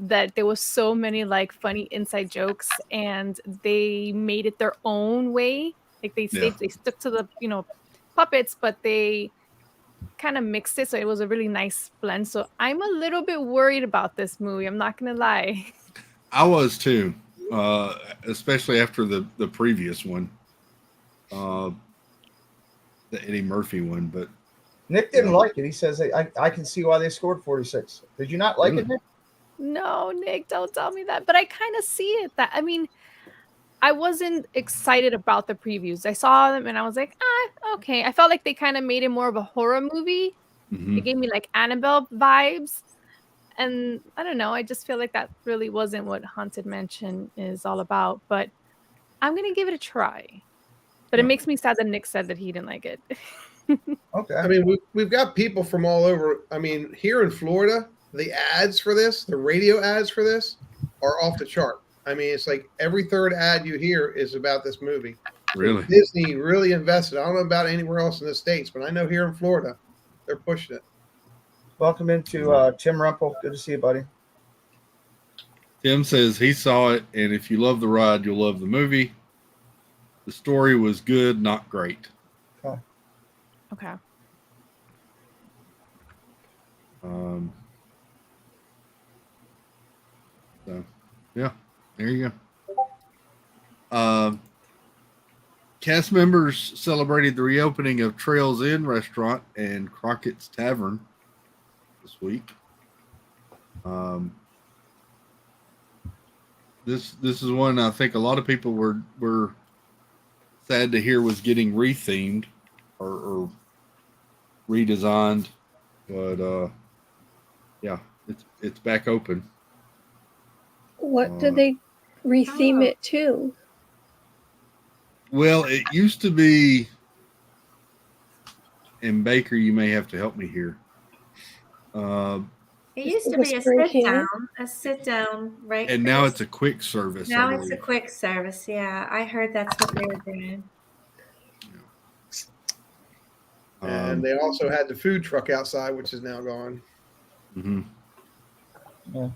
that there was so many like funny inside jokes and they made it their own way. Like they stuck to the, puppets, but they kind of mixed it. So it was a really nice blend. So I'm a little bit worried about this movie. I'm not going to lie. I was too, especially after the previous one, the Eddie Murphy one. But Nick didn't like it. He says, I can see why they scored 46. Did you not like it, Nick? No, Nick, don't tell me that. But I kind of see it. I wasn't excited about the previews. I saw them and I was like, okay. I felt like they kind of made it more of a horror movie. Mm-hmm. It gave me like Annabelle vibes. And I don't know. I just feel like that really wasn't what Haunted Mansion is all about. But I'm going to give it a try. But it makes me sad that Nick said that he didn't like it. Okay. I mean, we've got people from all over. I mean, here in Florida, the ads for this, the radio ads for this, are off the chart. I mean, it's like every third ad you hear is about this movie. Really? So Disney really invested. I don't know about anywhere else in the States, but I know here in Florida, they're pushing it. Welcome into Tim Rumpel. Good to see you, buddy. Tim says he saw it, and if you love the ride, you'll love the movie. The story was good, not great. Okay. So, yeah, there you go. Cast members celebrated the reopening of Trails Inn Restaurant and Crockett's Tavern this week. This is one I think a lot of people were sad to hear was getting rethemed or redesigned, but yeah, it's back open. What did they retheme it to? Well, it used to be, and Baker, you may have to help me here. It used to be a sit down, right? And now it's a quick service. Now it's a quick service. Yeah, I heard that's what they were doing. And they also had the food truck outside, which is now gone. Mm-hmm. Yeah.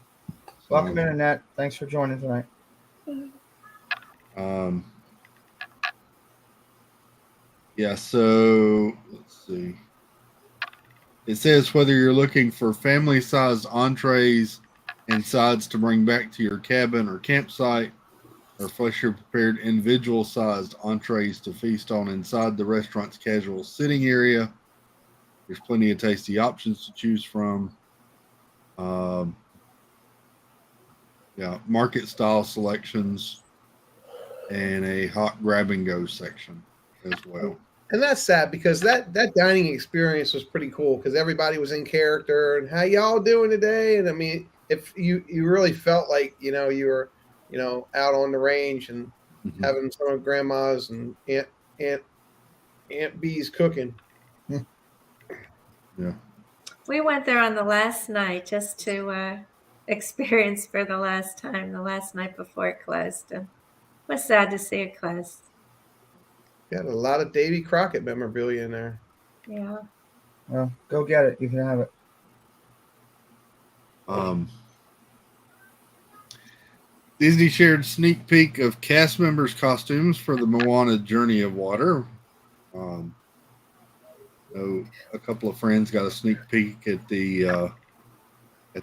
Welcome in, Annette. Thanks for joining tonight. Yeah, so let's see. It says whether you're looking for family-sized entrees and sides to bring back to your cabin or campsite, or freshly prepared individual-sized entrees to feast on inside the restaurant's casual sitting area, there's plenty of tasty options to choose from. Yeah, market-style selections and a hot grab-and-go section as well. And that's sad because that dining experience was pretty cool because everybody was in character and how y'all doing today? And I mean, if you really felt like, you were, out on the range and having some of grandma's and Aunt B's cooking. Yeah. We went there on the last night just to experience for the last time, the last night before it closed. And it was sad to see it close. Got a lot of Davy Crockett memorabilia in there. Yeah. Well, go get it. You can have it. Disney shared sneak peek of cast members' costumes for the Moana Journey of Water. A couple of friends got a sneak peek at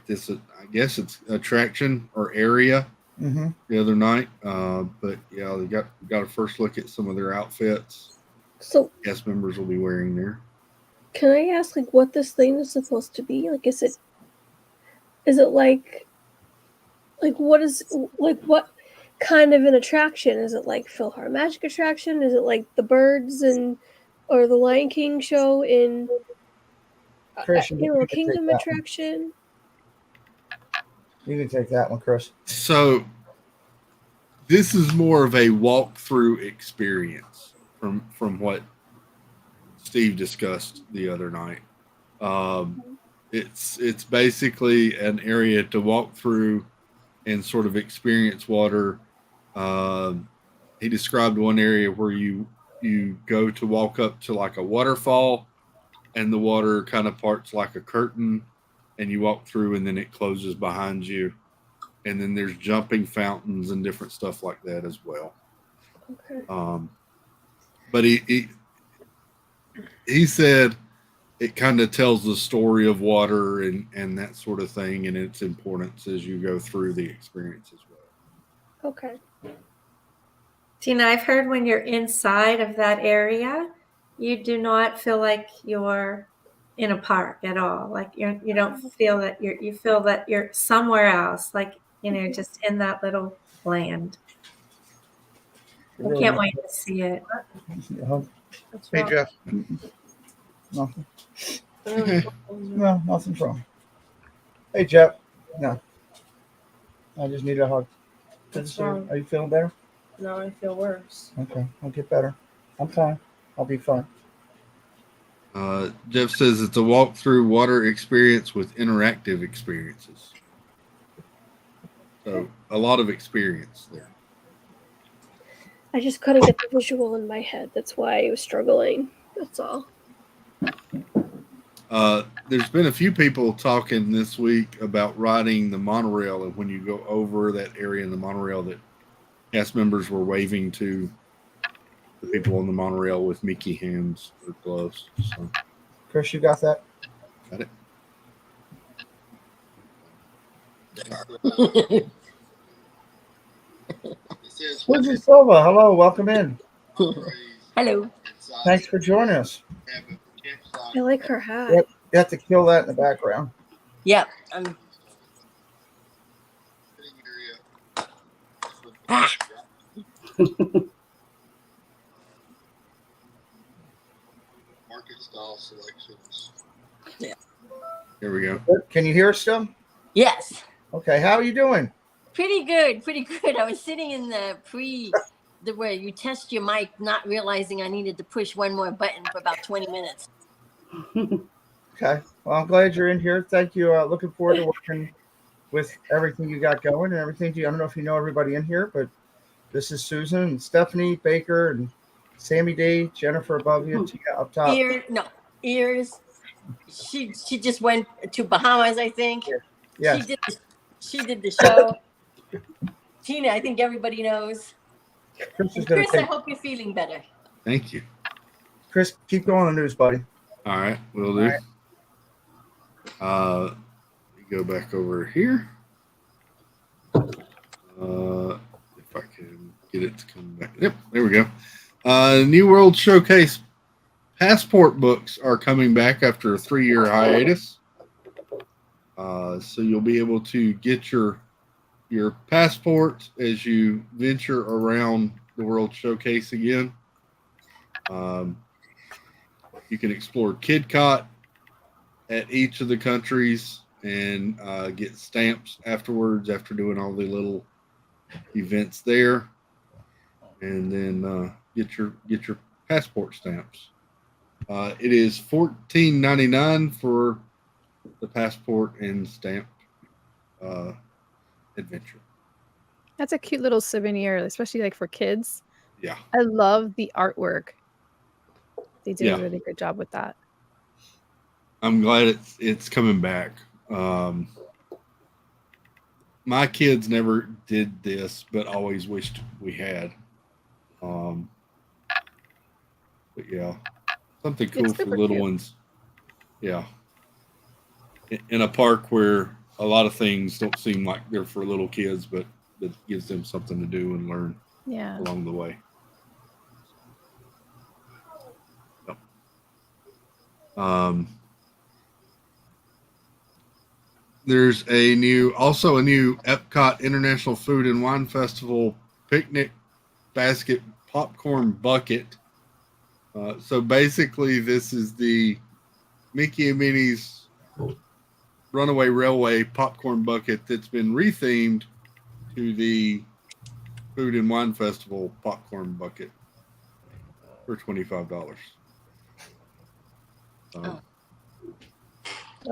this, I guess it's attraction or area the other night. But yeah, they got a first look at some of their outfits. So cast members will be wearing there. Can I ask what this thing is supposed to be? Is it what kind of an attraction? Is it like Philharmonic attraction? Is it like the birds or the Lion King show in Animal Kingdom attraction? You can take that one, Chris. So this is more of a walkthrough experience from what Steve discussed the other night. It's basically an area to walk through and sort of experience water. He described one area where you go to walk up to like a waterfall and the water kind of parts like a curtain and you walk through and then it closes behind you. And then there's jumping fountains and different stuff like that as well. Okay. But he said it kind of tells the story of water and that sort of thing and its importance as you go through the experience as well. Okay. Tina, I've heard when you're inside of that area, you do not feel like you're in a park at all. Like you don't feel that you feel that you're somewhere else. Like, just in that little land. I can't wait to see it. Hey, Jeff. Nothing. No, nothing's wrong. Hey, Jeff. No. I just need a hug. Are you feeling better? No, I feel worse. Okay, I'll get better. I'm fine. I'll be fine. Jeff says it's a walk-through water experience with interactive experiences. So a lot of experience there. I just couldn't get the visual in my head. That's why I was struggling. That's all. There's been a few people talking this week about riding the monorail, and when you go over that area in the monorail, that cast members were waving to the people on the monorail with Mickey hands or gloves. So. Chris, you got that? Got it. Susan Silva, hello, welcome in. Hello. Thanks for joining us. I like her hat. Yep, you have to kill that in the background. Yep. Market style selections. Yeah. Here we go. Can you hear us still? Yes. Okay, how are you doing? Pretty good. Pretty good. I was sitting in the where you test your mic, not realizing I needed to push one more button for about 20 minutes. Okay, well, I'm glad you're in here. Thank you. Looking forward to working with everything you got going and everything. I don't know if you know everybody in here, but this is Susan and Stephanie Baker and Sammy D, Jennifer above you, Tina up top. Ears. She just went to Bahamas, I think. Yes. She did the show. Tina, I think everybody knows. Chris, I hope you're feeling better. Thank you. Chris, keep going on the news, buddy. All right, will do. Let me go back over here. If I can get it to come back. Yep, there we go. New World Showcase passport books are coming back after a 3-year hiatus. So you'll be able to get your passport as you venture around the World Showcase again. You can explore KidCot at each of the countries and get stamps afterwards after doing all the little events there, and then get your passport stamps. It is $14.99 for the passport and stamp adventure. That's a cute little souvenir, especially like for kids. Yeah, I love the artwork. They did a really good job with that. I'm glad it's coming back. My kids never did this, but always wished we had. But yeah, something cool for little ones. Yeah, in a park where a lot of things don't seem like they're for little kids, but it gives them something to do and learn along the way. There's a new Epcot International Food and Wine Festival picnic basket popcorn bucket. So basically, this is the Mickey and Minnie's Runaway Railway popcorn bucket that's been rethemed to the Food and Wine Festival popcorn bucket for $25.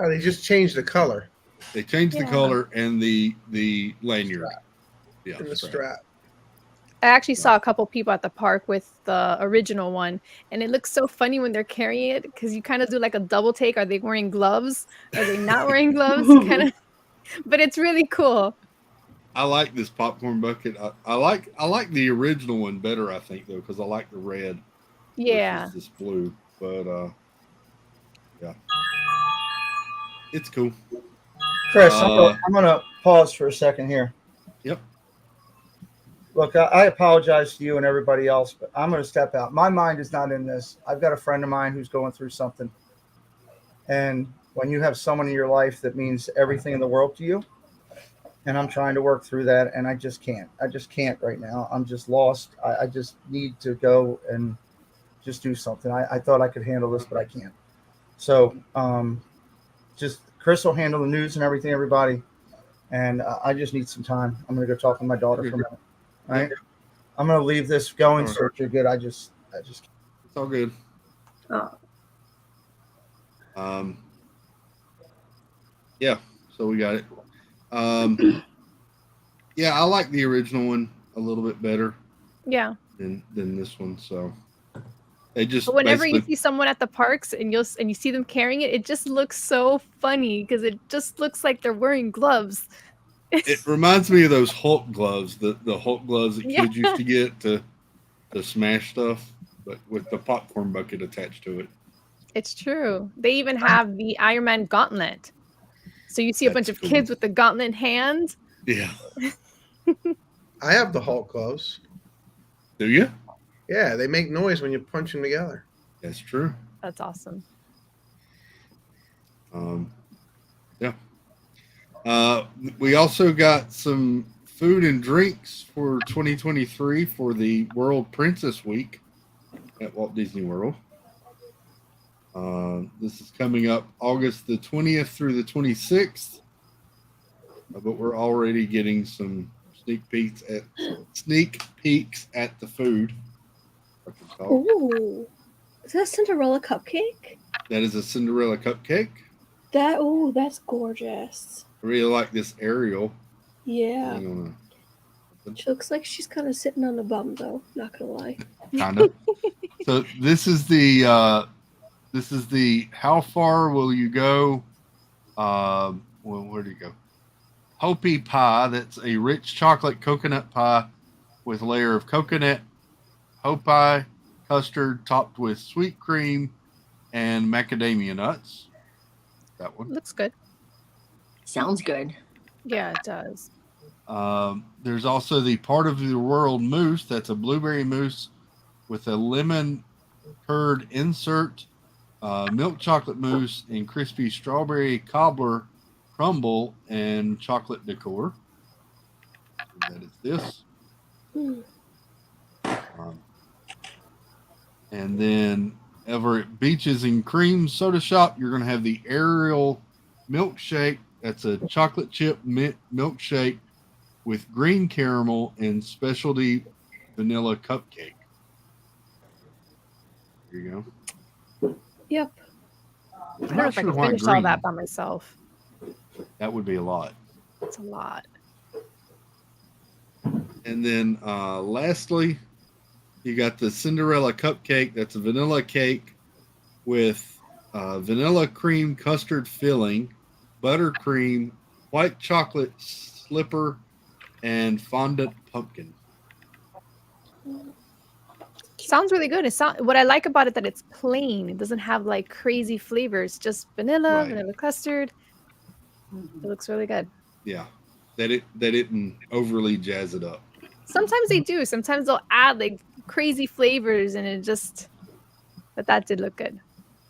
They just changed the color. They changed the color and the lanyard. And the strap. I actually saw a couple people at the park with the original one, and it looks so funny when they're carrying it because you kind of do like a double take. Are they wearing gloves? Are they not wearing gloves? But it's really cool. I like this popcorn bucket. I like the original one better, I think, though, because I like the red. Yeah. This blue, but yeah, it's cool. Chris, I'm gonna pause for a second here. Yep. Look, I apologize to you and everybody else, but I'm going to step out. My mind is not in this. I've got a friend of mine who's going through something. And when you have someone in your life that means everything in the world to you, and I'm trying to work through that, and I just can't. I just can't right now. I'm just lost. I just need to go and just do something. I thought I could handle this, but I can't. So just Chris will handle the news and everything, everybody, and I just need some time. I'm gonna go talk to my daughter for a minute. All right, I'm gonna leave this going. So if you're good, I just it's all good. Oh. Yeah, so we got it. Yeah, I like the original one a little bit better. Yeah. Than this one. So they just. But whenever you see someone at the parks and you see them carrying it, it just looks so funny because it just looks like they're wearing gloves. It reminds me of those Hulk gloves, the Hulk gloves that kids used to get to smash stuff, but with the popcorn bucket attached to it. It's true. They even have the Iron Man gauntlet. So you see a bunch of kids with the gauntlet hands. Yeah. I have the Hulk gloves. Do you? Yeah, they make noise when you punch them together. That's true. That's awesome. Yeah. We also got some food and drinks for 2023 for the World Princess Week at Walt Disney World. This is coming up August the 20th through the 26th, but we're already getting some sneak peeks at the food. Ooh, is that a Cinderella cupcake? That is a Cinderella cupcake. That's gorgeous. I really like this Ariel. Yeah. She looks like she's kind of sitting on a bum, though. Not gonna lie. Kind of. So this is the how far will you go? Well, where do you go? Hopi pie. That's a rich chocolate coconut pie with a layer of coconut, hopi custard topped with sweet cream and macadamia nuts. That one looks good. Sounds good. Yeah, it does. There's also the part of the world mousse. That's a blueberry mousse with a lemon curd insert, milk chocolate mousse, and crispy strawberry cobbler crumble and chocolate decor. And that is this. And then over at Beaches and Cream Soda Shop, you're going to have the Ariel milkshake. That's a chocolate chip mint milkshake with green caramel and specialty vanilla cupcake. There you go. Yep. I don't know if I can finish all that by myself. That would be a lot. That's a lot. And then lastly, you got the Cinderella cupcake. That's a vanilla cake with vanilla cream custard filling, buttercream, white chocolate slipper, and fondant pumpkin. Sounds really good. What I like about it that it's plain. It doesn't have like crazy flavors. Just vanilla, vanilla custard. It looks really good. Yeah, that didn't overly jazz it up. Sometimes they do. Sometimes they'll add like crazy flavors, and but that did look good.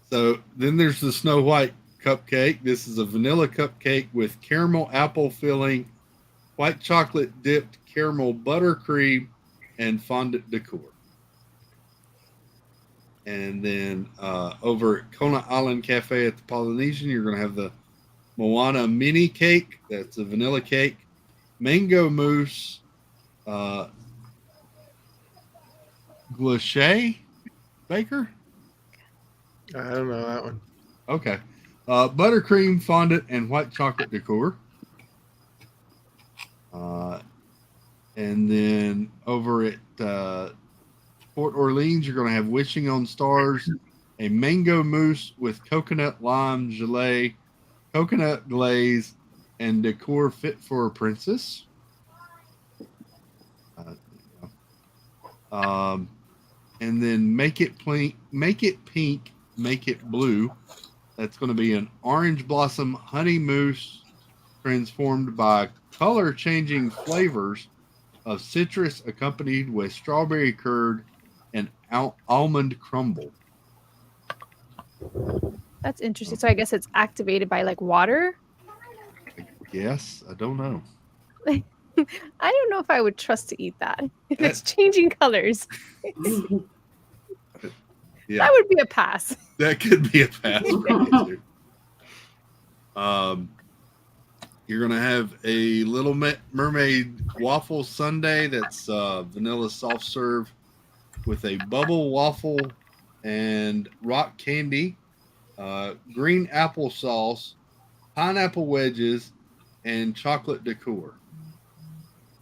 So then there's the Snow White cupcake. This is a vanilla cupcake with caramel apple filling, white chocolate dipped caramel buttercream, and fondant decor. And then over at Kona Island Cafe at the Polynesian, you're going to have the Moana mini cake. That's a vanilla cake, mango mousse, glace baker. I don't know that one. Okay. Buttercream fondant and white chocolate decor. And then over at Port Orleans, you're going to have Wishing on Stars, a mango mousse with coconut lime gelée, coconut glaze, and decor fit for a princess. And then make it pink, make it blue. That's going to be an orange blossom honey mousse transformed by color changing flavors of citrus accompanied with strawberry curd and almond crumble. That's interesting. So I guess it's activated by like water. Yes, I don't know. I don't know if I would trust to eat that. If it's changing colors, Yeah, that would be a pass. that could be a pass for me too. You're gonna have a Little Mermaid waffle sundae that's vanilla soft serve with a bubble waffle and rock candy, green apple sauce, pineapple wedges, and chocolate decor.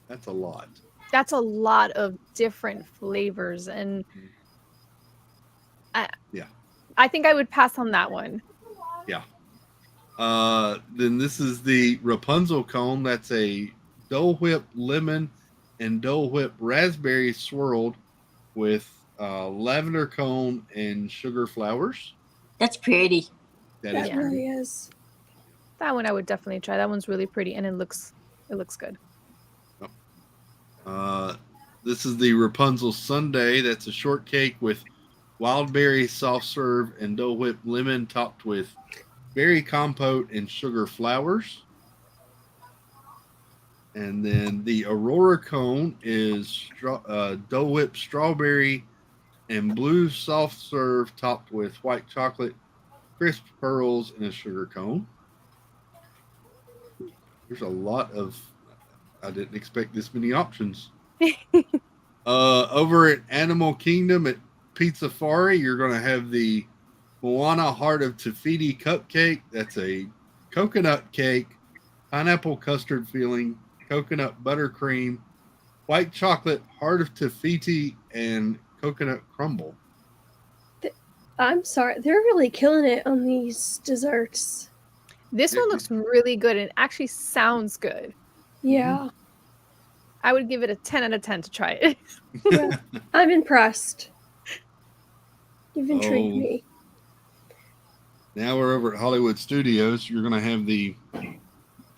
That's a lot. That's a lot of different flavors, and I think I would pass on that one. Yeah. Then this is the Rapunzel cone. That's a Dole Whip lemon and Dole Whip raspberry swirled with lavender cone and sugar flowers. That's pretty. That really is. That one I would definitely try. That one's really pretty, and it looks good. This is the Rapunzel sundae. That's a shortcake with wild berry soft serve and Dole Whip lemon topped with berry compote and sugar flowers. And then the Aurora cone is Dole Whip strawberry and blue soft serve topped with white chocolate, crisp pearls, and a sugar cone. There's a lot of, I didn't expect this many options. Over at Animal Kingdom at Pizzafari, you're going to have the Moana Heart of Tafiti cupcake. That's a coconut cake, pineapple custard filling, coconut buttercream, white chocolate Heart of Tafiti, and coconut crumble. I'm sorry, they're really killing it on these desserts. This one looks really good and actually sounds good. Yeah. I would give it a 10 out of 10 to try it. Yeah, I'm impressed. You've intrigued me. Now we're over at Hollywood Studios. You're going to have the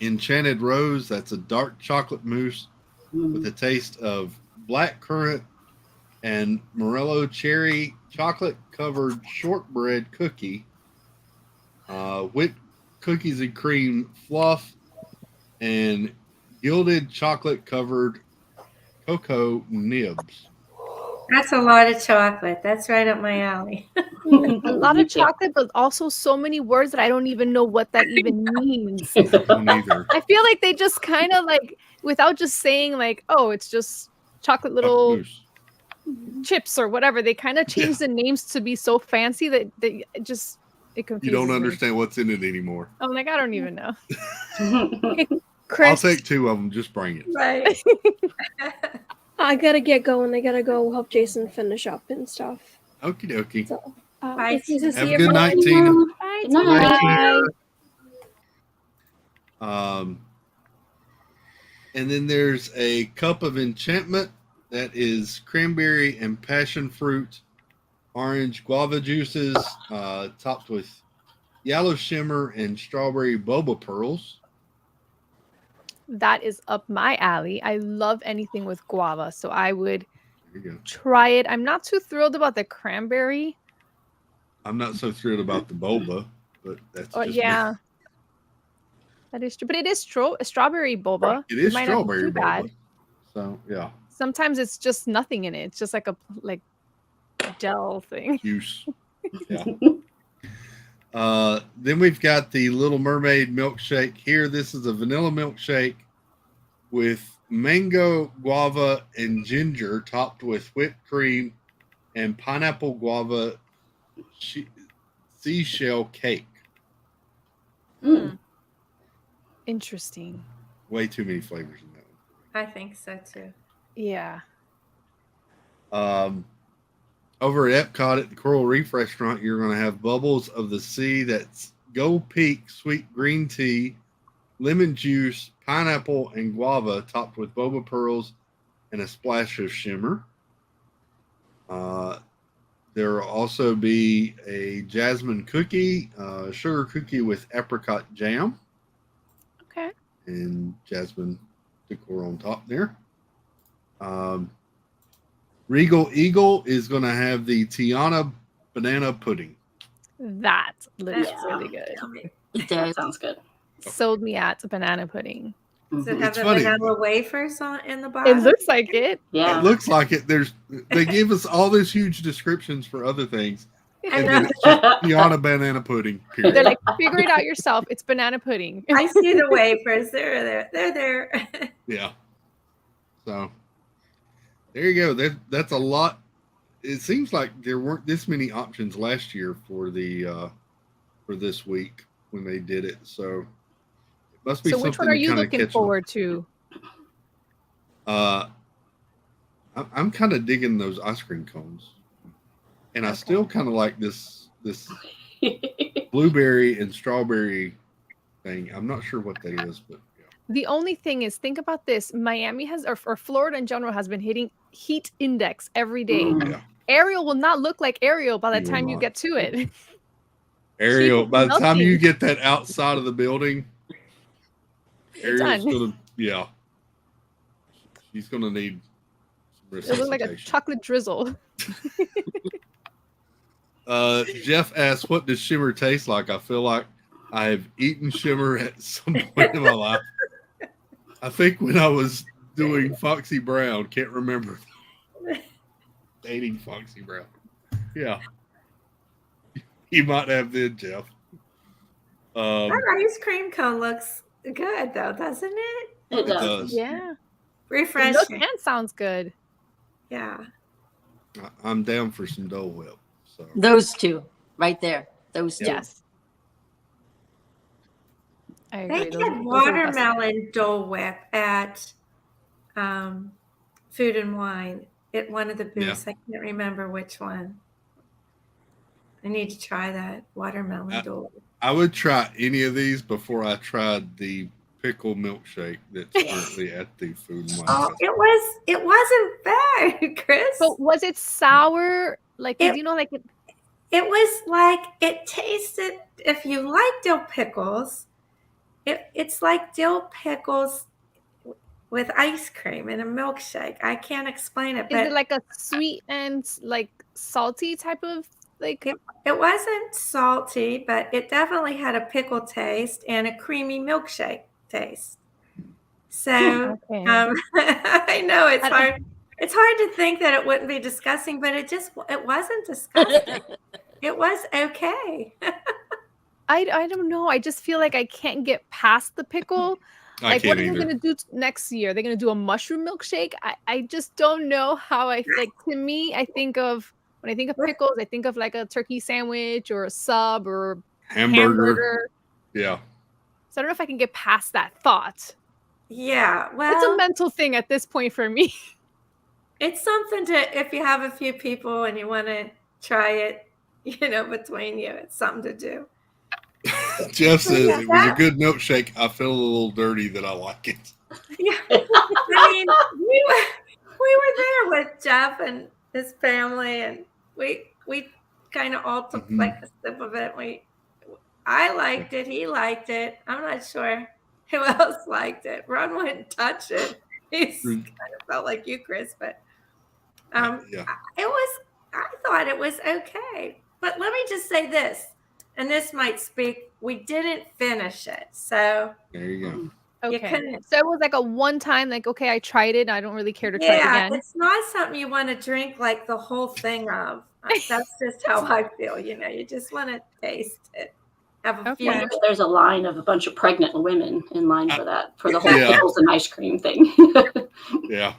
Enchanted Rose. That's a dark chocolate mousse with a taste of black currant and Morello cherry chocolate covered shortbread cookie, whipped cookies and cream fluff, and gilded chocolate covered cocoa nibs. That's a lot of chocolate. That's right up my alley. A lot of chocolate, but also so many words that I don't even know what that even means. Neither. I feel like they just kind of like, without just saying like, oh, it's just chocolate little chips or whatever, they kind of change the names to be so fancy that it confuses You don't me. understand what's in it anymore. I'm like, I don't even know. I'll take 2 of them. Just bring it. Right. I gotta get going. I gotta go help Jason finish up and stuff. Okie dokie. So, Bye. Have a good night, Tina. Bye, Good night. And then there's a cup of enchantment that is cranberry and passion fruit, orange guava juices, topped with yellow shimmer and strawberry boba pearls. That is up my alley. I love anything with guava, so I would try it. I'm not too thrilled about the cranberry. I'm not so thrilled about the boba, but that's just me. That is true. But it is strawberry boba. It is might not be strawberry too bad. boba. So yeah. Sometimes it's just nothing in it. It's just like a gel thing. Juice. Yeah. Then we've got the Little Mermaid milkshake here. This is a vanilla milkshake with mango, guava, and ginger topped with whipped cream and pineapple guava seashell cake. Interesting. Way too many flavors in that one. I think so too. Yeah. Over at Epcot at the Coral Reef Restaurant, you're going to have Bubbles of the Sea. That's Gold Peak sweet green tea, lemon juice, pineapple, and guava topped with boba pearls and a splash of shimmer. There will also be a jasmine cookie, sugar cookie with apricot jam. Okay. And jasmine decor on top there. Regal Eagle is going to have the Tiana banana pudding. That looks really good. It does. Sounds good. Sold me at banana pudding. Does it Mhm. have It's the funny. vanilla wafers in the It bottom? looks like it. Yeah. It looks like it. They give us all these huge descriptions for other things, I and know. then it's just Kiana banana pudding. They're Period. like, figure it out yourself. It's banana pudding. I see the wafers. They're there. They're there. Yeah. So there you go. That's a lot. It seems like there weren't this many options last year for this week when they did it. So it must be So something which one are you kind of looking catching. forward to? I'm kind of digging those ice cream cones, and I still kind of like this blueberry and strawberry thing. I'm not sure what that is, but yeah. The only thing is, think about this. Miami has, or Florida in general, has been hitting heat index every day. Yeah. Ariel will not look like Ariel by the He will time you not. get to it. Ariel, will be by the time you melting. get that outside of the building, You're Ariel's done. gonna, yeah, she's gonna need some It looks like a resuscitation. chocolate drizzle. Jeff asks, "What does shimmer taste like?" I feel like I have eaten shimmer at some point in my life. I think when I was doing Foxy Brown, can't remember. Dating Foxy Brown. Yeah. You might have then, Jeff. That ice cream cone looks good, though, doesn't it? It does. Yeah. It looks Refreshing. and sounds good. Yeah. I'm down for some Dole Whip. So Those two right there. Those two. Yes. I agree. They Those had are the best. watermelon Dole Whip at Food and Wine at one of the booths. I can't remember which one. I need to try that watermelon Dole Whip. I would try any of these before I tried the pickle milkshake that's currently at the Food and Wine Oh, Festival. it wasn't bad, Chris. But was it sour? Like, It- you know, like It was like it tasted. If you like dill pickles, it's like dill pickles with ice cream and a milkshake. I can't explain it, is but it like a sweet and like salty type of like? it wasn't salty, but it definitely had a pickle taste and a creamy milkshake taste. So Okay. I know it's I- hard. It's hard to think that it wouldn't be disgusting, but it wasn't disgusting. It was okay. I don't know. I just feel like I can't get past the pickle. I Like, what can't are they either. gonna do next year? They're gonna do a mushroom milkshake. I just don't know how I like. To me, I think of when I think of pickles, I think of like a turkey sandwich or a sub or hamburger. Yeah. So I don't know if I can get past that thought. Yeah, It's a well, mental thing at this point for me. it's something to if you have a few people and you want to try it, between you, it's something to do. Jeff says Yeah, it was a good milkshake. I feel a little dirty that I like it. Yeah, I mean, we were there with Jeff and his family, and we kind of all took like a sip of it. I liked it. He liked it. I'm not sure who else liked it. Ron wouldn't touch it. He's kind of felt like you, Chris, but Yeah. I thought it was okay. But let me just say this, and this might speak. We didn't finish it, so There you go. you Okay. couldn't. So it was like a one time, like, okay, I tried it. I don't really care to try it Yeah, again. it's not something you want to drink like the whole thing of. That's just how I feel. You just want to taste it. Have a few. Okay. There's a line of a bunch of pregnant women in line for that, for the whole Yeah. pickles and ice cream thing. Yeah.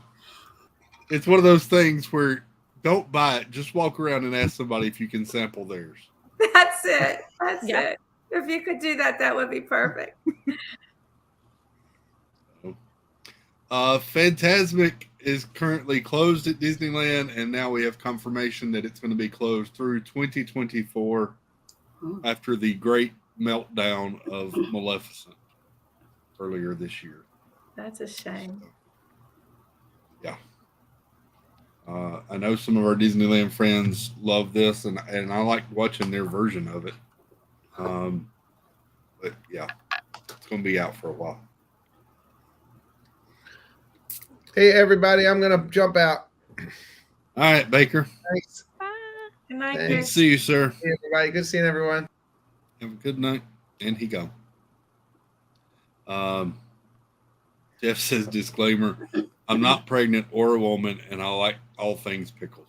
It's one of those things where don't buy it. Just walk around and ask somebody if you can sample theirs. That's it. That's Yeah. it. If you could do that, that would be perfect. Fantasmic is currently closed at Disneyland, and now we have confirmation that it's going to be closed through 2024 after the great meltdown of Maleficent earlier this year. That's a shame. Yeah. I know some of our Disneyland friends love this, and I like watching their version of it. But yeah, it's going to be out for a while. Hey, everybody, I'm going to jump out. All right, Baker. Thanks. Good night, Thanks. Good to Chris. see you, sir. Hey, everybody. Good seeing everyone. Have a good night. And he go. Jeff says, disclaimer, I'm not pregnant or a woman, and I like all things pickles.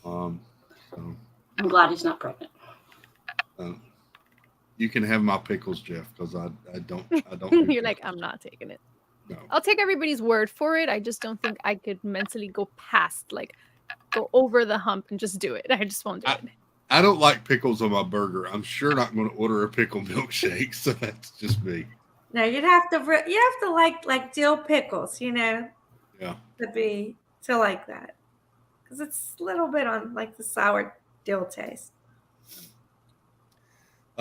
So, I'm glad he's not pregnant. you can have my pickles, Jeff, because I don't. You're like, I'm not taking it. No. I'll take everybody's word for it. I just don't think I could mentally go past, like, go over the hump and just do it. I just won't do it. I don't like pickles on my burger. I'm sure not going to order a pickle milkshake, so that's just me. No, you have to like dill pickles, you know. Yeah. To like that, because it's a little bit on like the sour dill taste.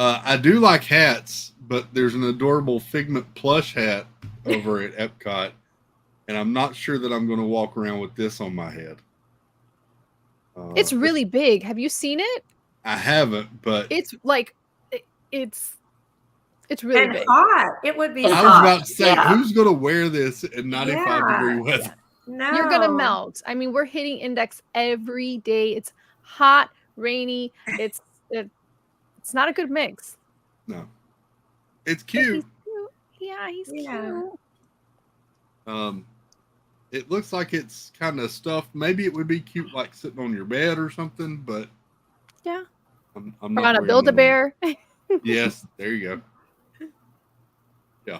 I do like hats, but there's an adorable Figment plush hat over at Epcot, and I'm not sure that I'm going to walk around with this on my head. It's really big. Have you seen it? I haven't, but it's like it's really big. Hot. It would be. I was about to say, who's going to wear this in 95-degree weather? Yeah. No. You're going to melt. I mean, we're hitting index every day. It's hot, rainy. It's not a good mix. No. It's cute. He's cute. Yeah, he's cute. It looks like it's kind of stuffed. Maybe it would be cute like sitting on your bed or something, but yeah. I'm not on a Build-A-Bear. Yes, there you go. Yeah.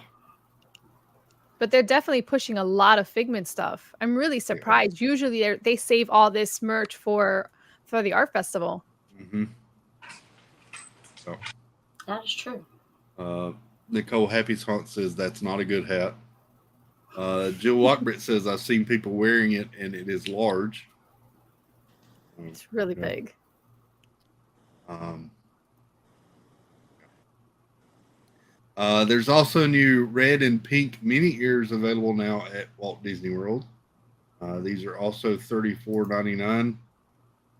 But they're definitely pushing a lot of Figment stuff. I'm really surprised. Yeah. Usually they save all this merch for the art festival. Mm-hmm. So that is true. Nicole Happy's Haunt says that's not a good hat. Jill Walkbritt says I've seen people wearing it and it is large. It's really big. There's also new red and pink mini ears available now at Walt Disney World. These are also $34.99,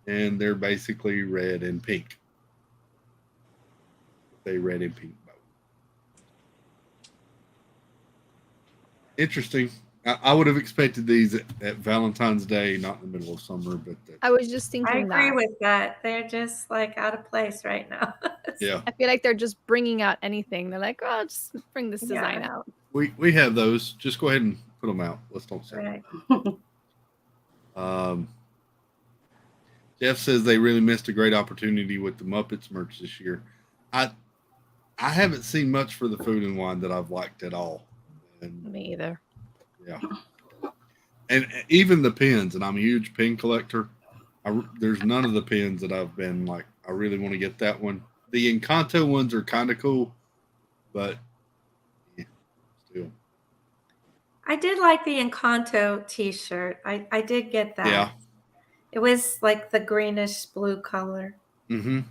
and they're basically red and pink. They red and pink both. Interesting. I would have expected these at Valentine's Day, not in the middle of summer, but I was just thinking I agree with that. They're just like out of place right now. Yeah. I feel like they're just bringing out anything. They're like, oh, just bring this design out. We have those. Just go ahead and put them out. Let's don't say. Right. Jeff says they really missed a great opportunity with the Muppets merch this year. I haven't seen much for the Food and Wine that I've liked at all. And, me either. Yeah. And even the pins, and I'm a huge pin collector. There's none of the pins that I've been like, I really want to get that one. The Encanto ones are kind of cool, but yeah, still. I did like the Encanto t-shirt. I did get that. Yeah. It was like the greenish blue color. Mm-hmm.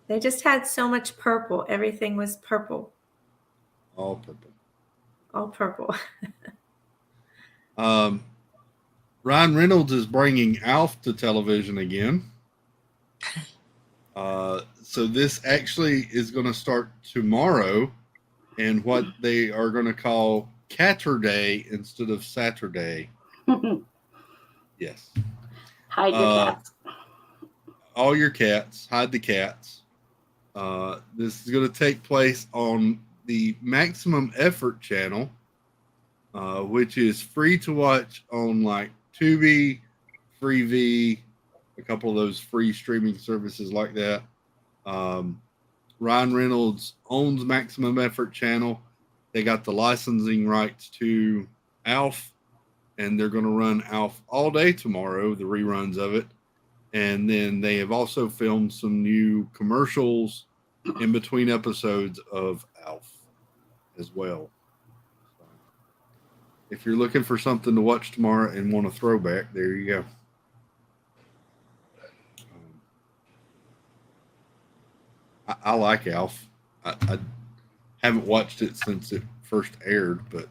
They just had so much purple. Everything was purple. All purple. All purple. Ryan Reynolds is bringing Alf to television again. So this actually is going to start tomorrow, and what they are going to call Catterday instead of Saturday. Yes. Hide your cats. All your cats. Hide the cats. This is going to take place on the Maximum Effort channel, which is free to watch on like Tubi, Freevee, a couple of those free streaming services like that. Ryan Reynolds owns Maximum Effort channel. They got the licensing rights to Alf, and they're going to run Alf all day tomorrow, the reruns of it. And then they have also filmed some new commercials in between episodes of Alf as well. So if you're looking for something to watch tomorrow and want a throwback, there you go. I like Alf. I haven't watched it since it first aired, but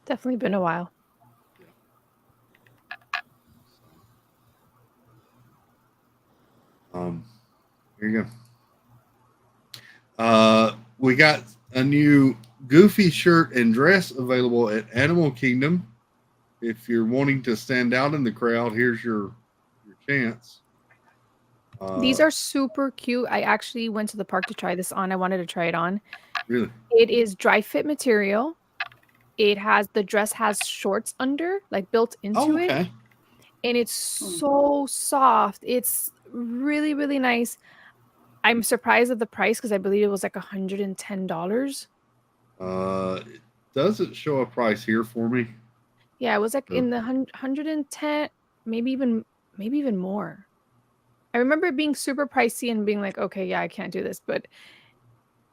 definitely been a while. Here you go. We got a new Goofy shirt and dress available at Animal Kingdom. If you're wanting to stand out in the crowd, here's your chance. These are super cute. I actually went to the park to try this on. I wanted to try it on. Really? It is dry fit material. The dress has shorts under, like built into it. Okay. And it's so soft. It's really, really nice. I'm surprised at the price because I believe it was like $110. It doesn't show a price here for me. Yeah, it was like in the 110, maybe even more. I remember it being super pricey and being like, okay, yeah, I can't do this, but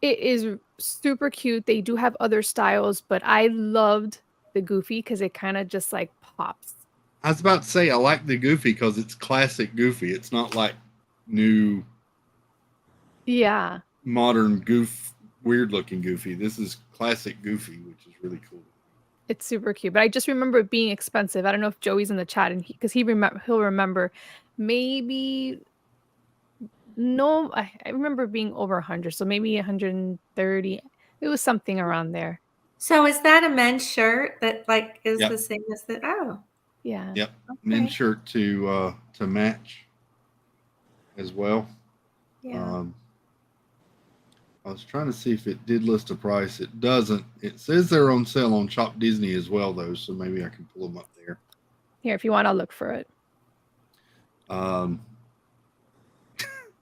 it is super cute. They do have other styles, but I loved the Goofy because it kind of just like pops. I was about to say I like the Goofy because it's classic Goofy. It's not like new, modern weird looking Goofy. This is classic Goofy, which is really cool. It's super cute, but I just remember it being expensive. I don't know if Joey's in the chat and he'll remember. Maybe no, I remember being over 100, so maybe 130. It was something around there. So is that a men's shirt that like is Yep. the same as the? Oh, yeah. Yep. Okay. Men's shirt to match as well. Yeah. I was trying to see if it did list a price. It doesn't. It says they're on sale on Shop Disney as well, though, so maybe I can pull them up there. Here, if you want, I'll look for it.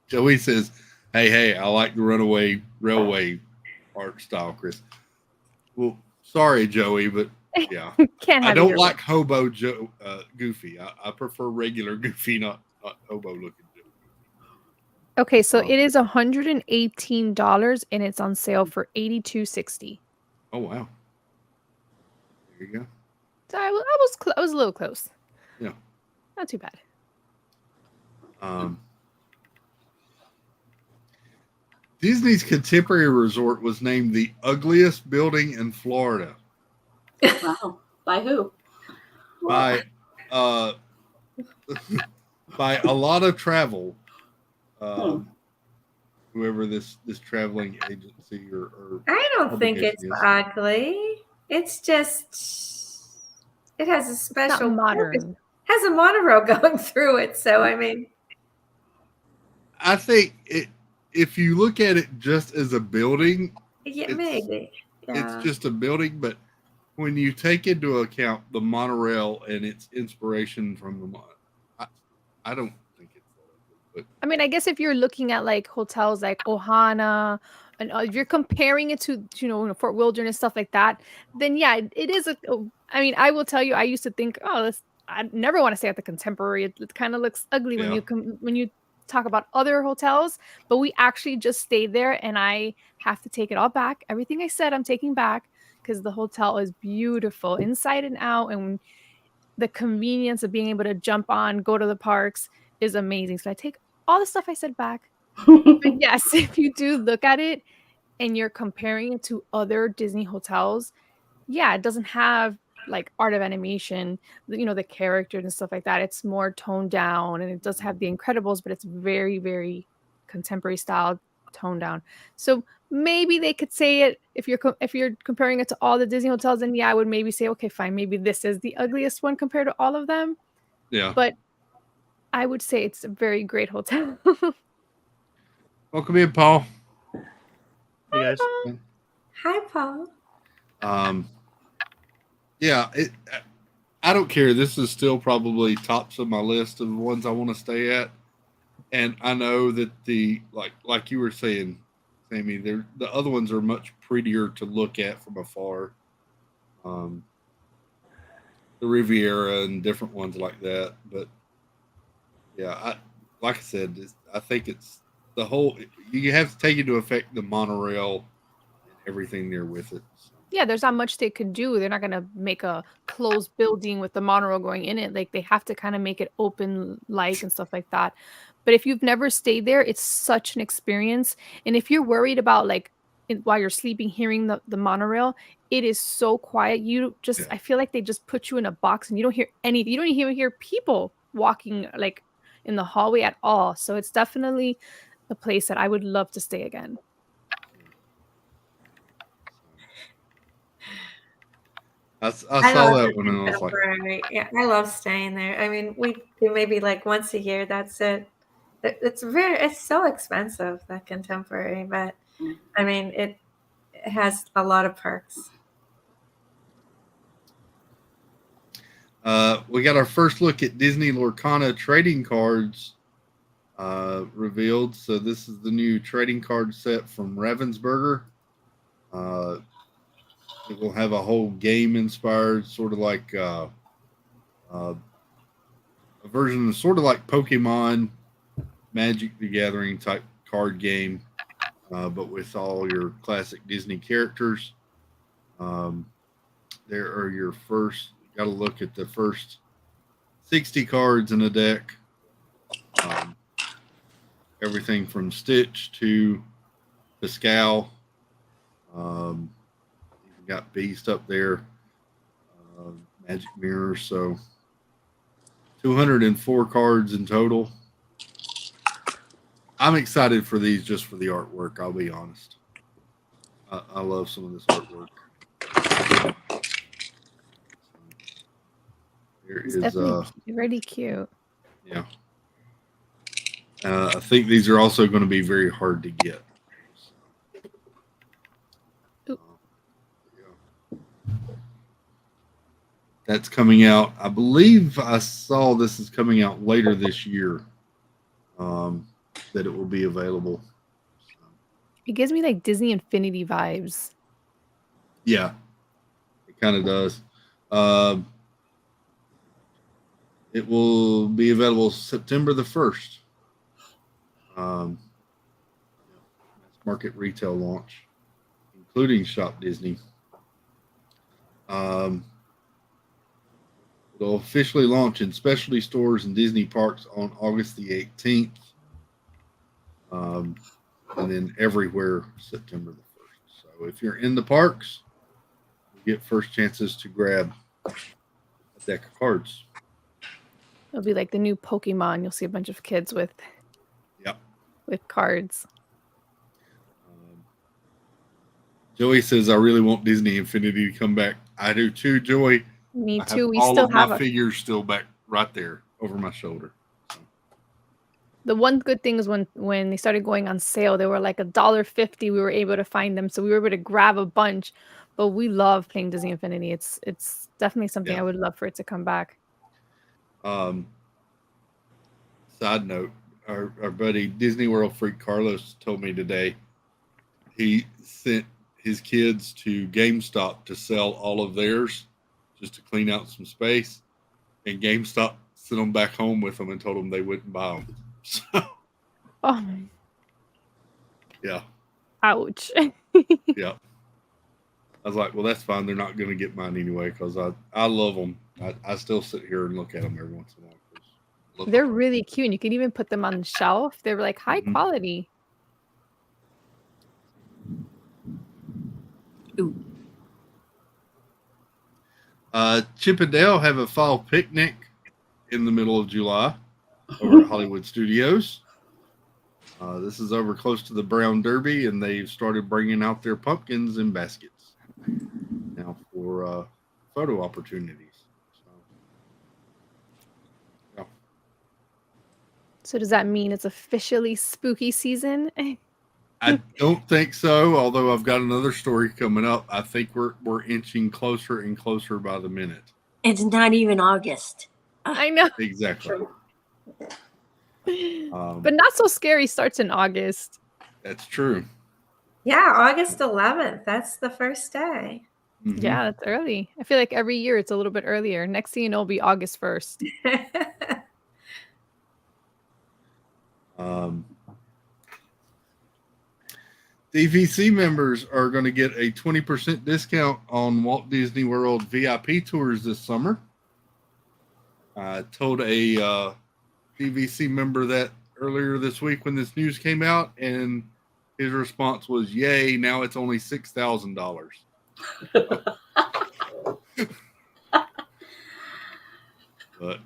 Joey says, hey, I like the runaway railway art style, Chris. Well, sorry, Joey, but yeah. I don't like hobo Goofy. I prefer regular Goofy, not hobo looking. Okay, so it is $118 and it's on sale for $82.60. Oh wow! There you go. So I was a little close. Yeah, not too bad. Disney's Contemporary Resort was named the ugliest building in Florida. Wow! By who? By by a lot of travel. Whoever this traveling agency or I don't think it's ugly. It's just it has a special modern. Has a monorail going through it, so I mean, I think if you look at it just as a building, maybe it's just a building, but when you take into account the monorail and its inspiration from the I don't think it's that ugly. But I mean, I guess if you're looking at like hotels like Ohana, and if you're comparing it to Fort Wilderness, stuff like that, then yeah, it is I mean, I will tell you, I used to think, I never want to stay at the Contemporary. It kind of looks ugly when you talk about other hotels, but we actually just stayed there, and I have to take it all back. Everything I said, I'm taking back because the hotel is beautiful inside and out, and the convenience of being able to jump on, go to the parks is amazing. So I take all the stuff I said back. But yes, if you do look at it and you're comparing it to other Disney hotels, yeah, it doesn't have like art of animation, the characters and stuff like that. It's more toned down, and it does have the Incredibles, but it's very, very contemporary style, toned down. So maybe they could say it if you're comparing it to all the Disney hotels, and yeah, I would maybe say, okay, fine, maybe this is the ugliest one compared to all of them. Yeah. But I would say it's a very great hotel. Welcome in, Paul. Hey guys. Hi, Paul. Yeah, I don't care. This is still probably tops of my list of ones I want to stay at. And I know that the like you were saying, Sammy, the other ones are much prettier to look at from afar. The Riviera and different ones like that. But yeah, like I said, I think it's the whole. You have to take into effect the monorail and everything there with it. So. Yeah, there's not much they could do. They're not going to make a closed building with the monorail going in it. Like, they have to kind of make it open like and stuff like that. But if you've never stayed there, it's such an experience. And if you're worried about like while you're sleeping, hearing the monorail, it is so quiet. I feel like they just put you in a box and you don't hear anything. You don't even hear people walking like in the hallway at all. So it's definitely a place that I would love to stay again. I saw that one and I was like, yeah, I love staying there. I mean, we do maybe like once a year. That's it. It's so expensive, that contemporary, but I mean it has a lot of perks. We got our first look at Disney Lorcana trading cards revealed. So this is the new trading card set from Ravensburger. It will have a whole game inspired, sort of like a version, sort of like Pokemon Magic the Gathering type card game, but with all your classic Disney characters. There are your first, got to look at the first 60 cards in a deck. Everything from Stitch to Pascal. You got Beast up there, Magic Mirror. So 204 cards in total. I'm excited for these just for the artwork. I'll be honest. I love some of this artwork. Here It's is definitely really cute. Yeah. I think these are also going to be very hard to get. That's coming out. I believe I saw this is coming out later this year. That it will be available. It gives me like Disney Infinity vibes. Yeah, it kind of does. It will be available September the 1st. Mass market retail launch, including Shop Disney. It'll officially launch in specialty stores and Disney parks on August the 18th. And then everywhere September the 1st. So if you're in the parks, you get first chances to grab a deck of cards. It'll be like the new Pokemon. You'll see a bunch of kids with cards. Joey says, I really want Disney Infinity to come back. I do too, Joey. Me I too. have We all still of have my figures still back right there over my shoulder. The one good thing is when they started going on sale, they were like $1.50. We were able to find them, so we were able to grab a bunch. But we love playing Disney Infinity. It's definitely something I would love for it to come back. Side note, our buddy Disney World freak Carlos told me today he sent his kids to GameStop to sell all of theirs just to clean out some space, and GameStop sent them back home with them and told them they wouldn't buy them. So, oh, yeah. Ouch. Yeah. I was like, well, that's fine. They're not going to get mine anyway because I love them. I still sit here and look at them every once in a while. They're really cute. And you can even put them on the shelf. They're like high quality. Ooh. Chip and Dale have a fall picnic in the middle of July over at Hollywood Studios. This is over close to the Brown Derby, and they've started bringing out their pumpkins in baskets now for photo opportunities. So does that mean it's officially spooky season? I don't think so, although I've got another story coming up. I think we're inching closer and closer by the minute. It's not even August. I know. Exactly. But Not So Scary starts in August. That's true. Yeah, August 11th. That's the first day. Mm-hmm. Yeah, that's early. I feel like every year it's a little bit earlier. Next thing you know, it'll be August 1st. DVC members are going to get a 20% discount on Walt Disney World VIP tours this summer. I told a DVC member that earlier this week when this news came out, and his response was, yay, now it's only $6,000. But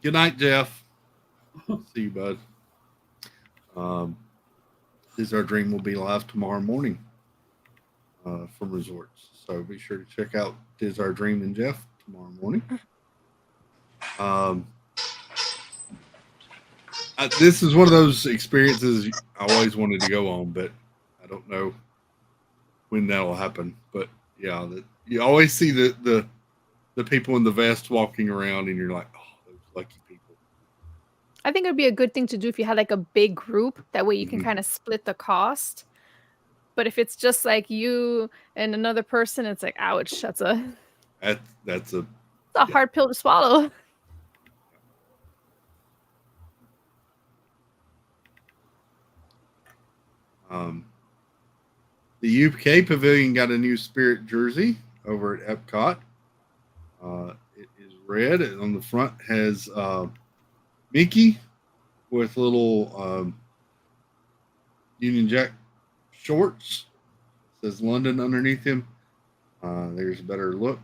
good night, Jeff. See you, bud. Is Our Dream will be live tomorrow morning from Resorts. So be sure to check out Is Our Dream and Jeff tomorrow morning. This is one of those experiences I always wanted to go on, but I don't know when that'll happen. But yeah, you always see the people in the vest walking around, and you're like, oh, those lucky people. I think it would be a good thing to do if you had like a big group. That way you can kind of split the cost. But if it's just like you and another person, it's like, ouch, that's a hard pill to swallow. The UK Pavilion got a new Spirit jersey over at Epcot. It is red, and on the front has Mickey with little Union Jack shorts. It says London underneath him. There's a better look.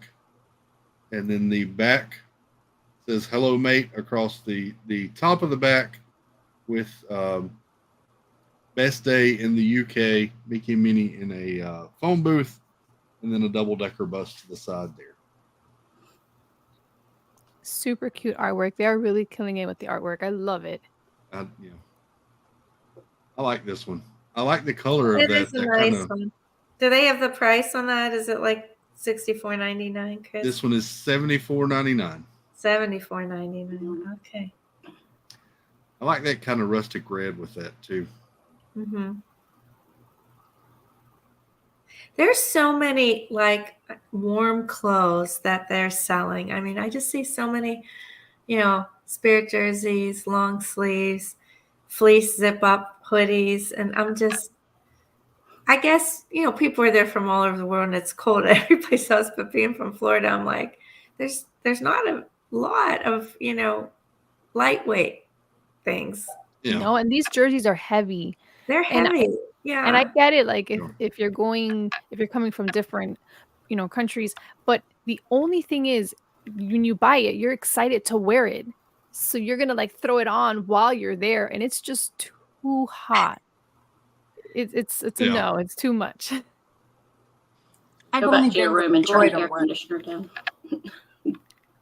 And then the back says Hello Mate across the top of the back with Best Day in the UK, Mickey and Minnie in a phone booth, and then a double-decker bus to the side there. Super cute artwork. They are really killing it with the artwork. I love it. I like this one. I like the color of that. It is a nice one. Do they have the price on that? Is it like $64.99, Chris? This one is $74.99. $74.99. Okay. I like that kind of rustic red with that too. Mm-hmm. There's so many like warm clothes that they're selling. I mean, I just see so many, Spirit jerseys, long sleeves, fleece zip up hoodies. And I guess, people are there from all over the world and it's cold every place else, but being from Florida, I'm like, there's not a lot of, lightweight things. No, and these jerseys are heavy. They're heavy. Yeah. And I get it, like if you're coming from different, countries, but the only thing is when you buy it, you're excited to wear it. So you're gonna like throw it on while you're there, and it's just too hot. It's a no, it's too much. Go back to your room and turn the air conditioner down.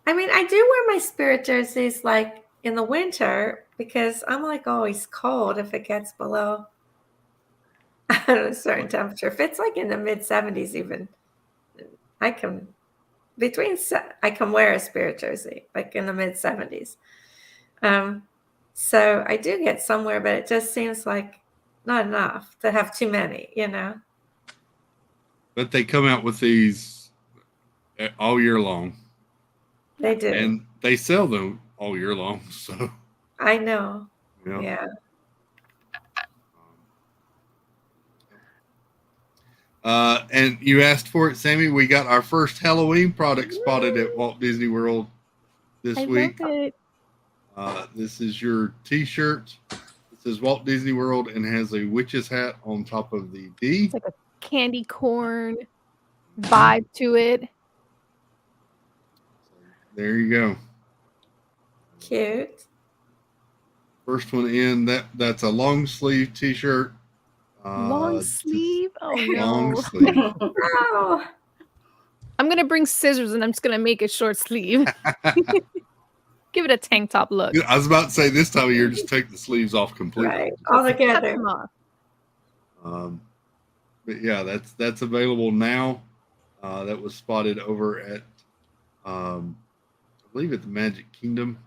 I mean, I do wear my Spirit jerseys like in the winter because I'm like always cold if it gets below a certain temperature. If it's like in the mid 70s, even I can wear a Spirit jersey like in the mid 70s. So I do get somewhere, but it just seems like not enough to have too many, But they come out with these all year long. They do. And they sell them all year long. So I know. Yeah. And you asked for it, Sammy. We got our first Halloween product spotted at Walt Disney World this week. Love it. This is your T-shirt. It says Walt Disney World and has a witch's hat on top of the D. It's like a candy corn vibe to it. There you go. Cute. First one in. That's a long sleeve T-shirt. Long sleeve? Oh no. Long sleeve. Oh. I'm gonna bring scissors and I'm just gonna make it short sleeve. Give it a tank top look. I was about to say this time of year, just take the sleeves off completely. Right. All together. But yeah, that's available now. That was spotted over at I believe at the Magic Kingdom.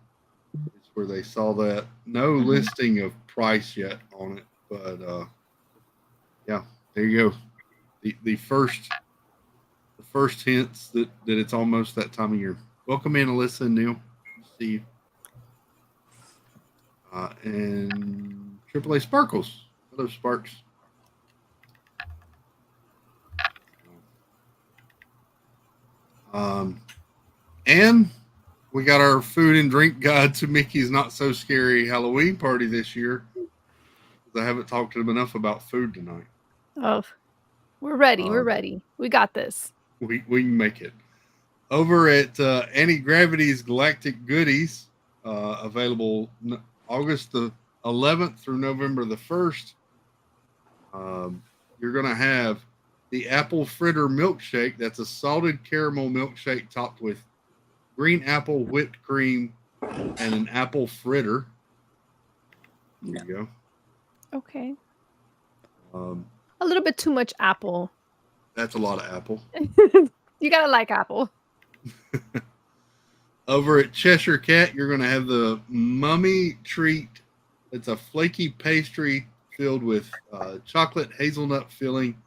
It's where they saw that. No listing of price yet on it, but yeah, there you go. The first hints that it's almost that time of year. Welcome in, Alyssa and Neil. See you. And AAA Sparkles. Hello, Sparks. And we got our food and drink guide to Mickey's Not So Scary Halloween party this year. I haven't talked to them enough about food tonight. Oh, we're ready. We're ready. We got this. We can make it. Over at Anti-Gravity's Galactic Goodies, available August the 11th through November the 1st. You're going to have the apple fritter milkshake. That's a salted caramel milkshake topped with green apple whipped cream and an apple fritter. There you go. Okay. Um, A little bit too much apple. that's a lot of apple. You gotta like apple. Over at Cheshire Cat, you're going to have the Mummy Treat. It's a flaky pastry filled with chocolate hazelnut filling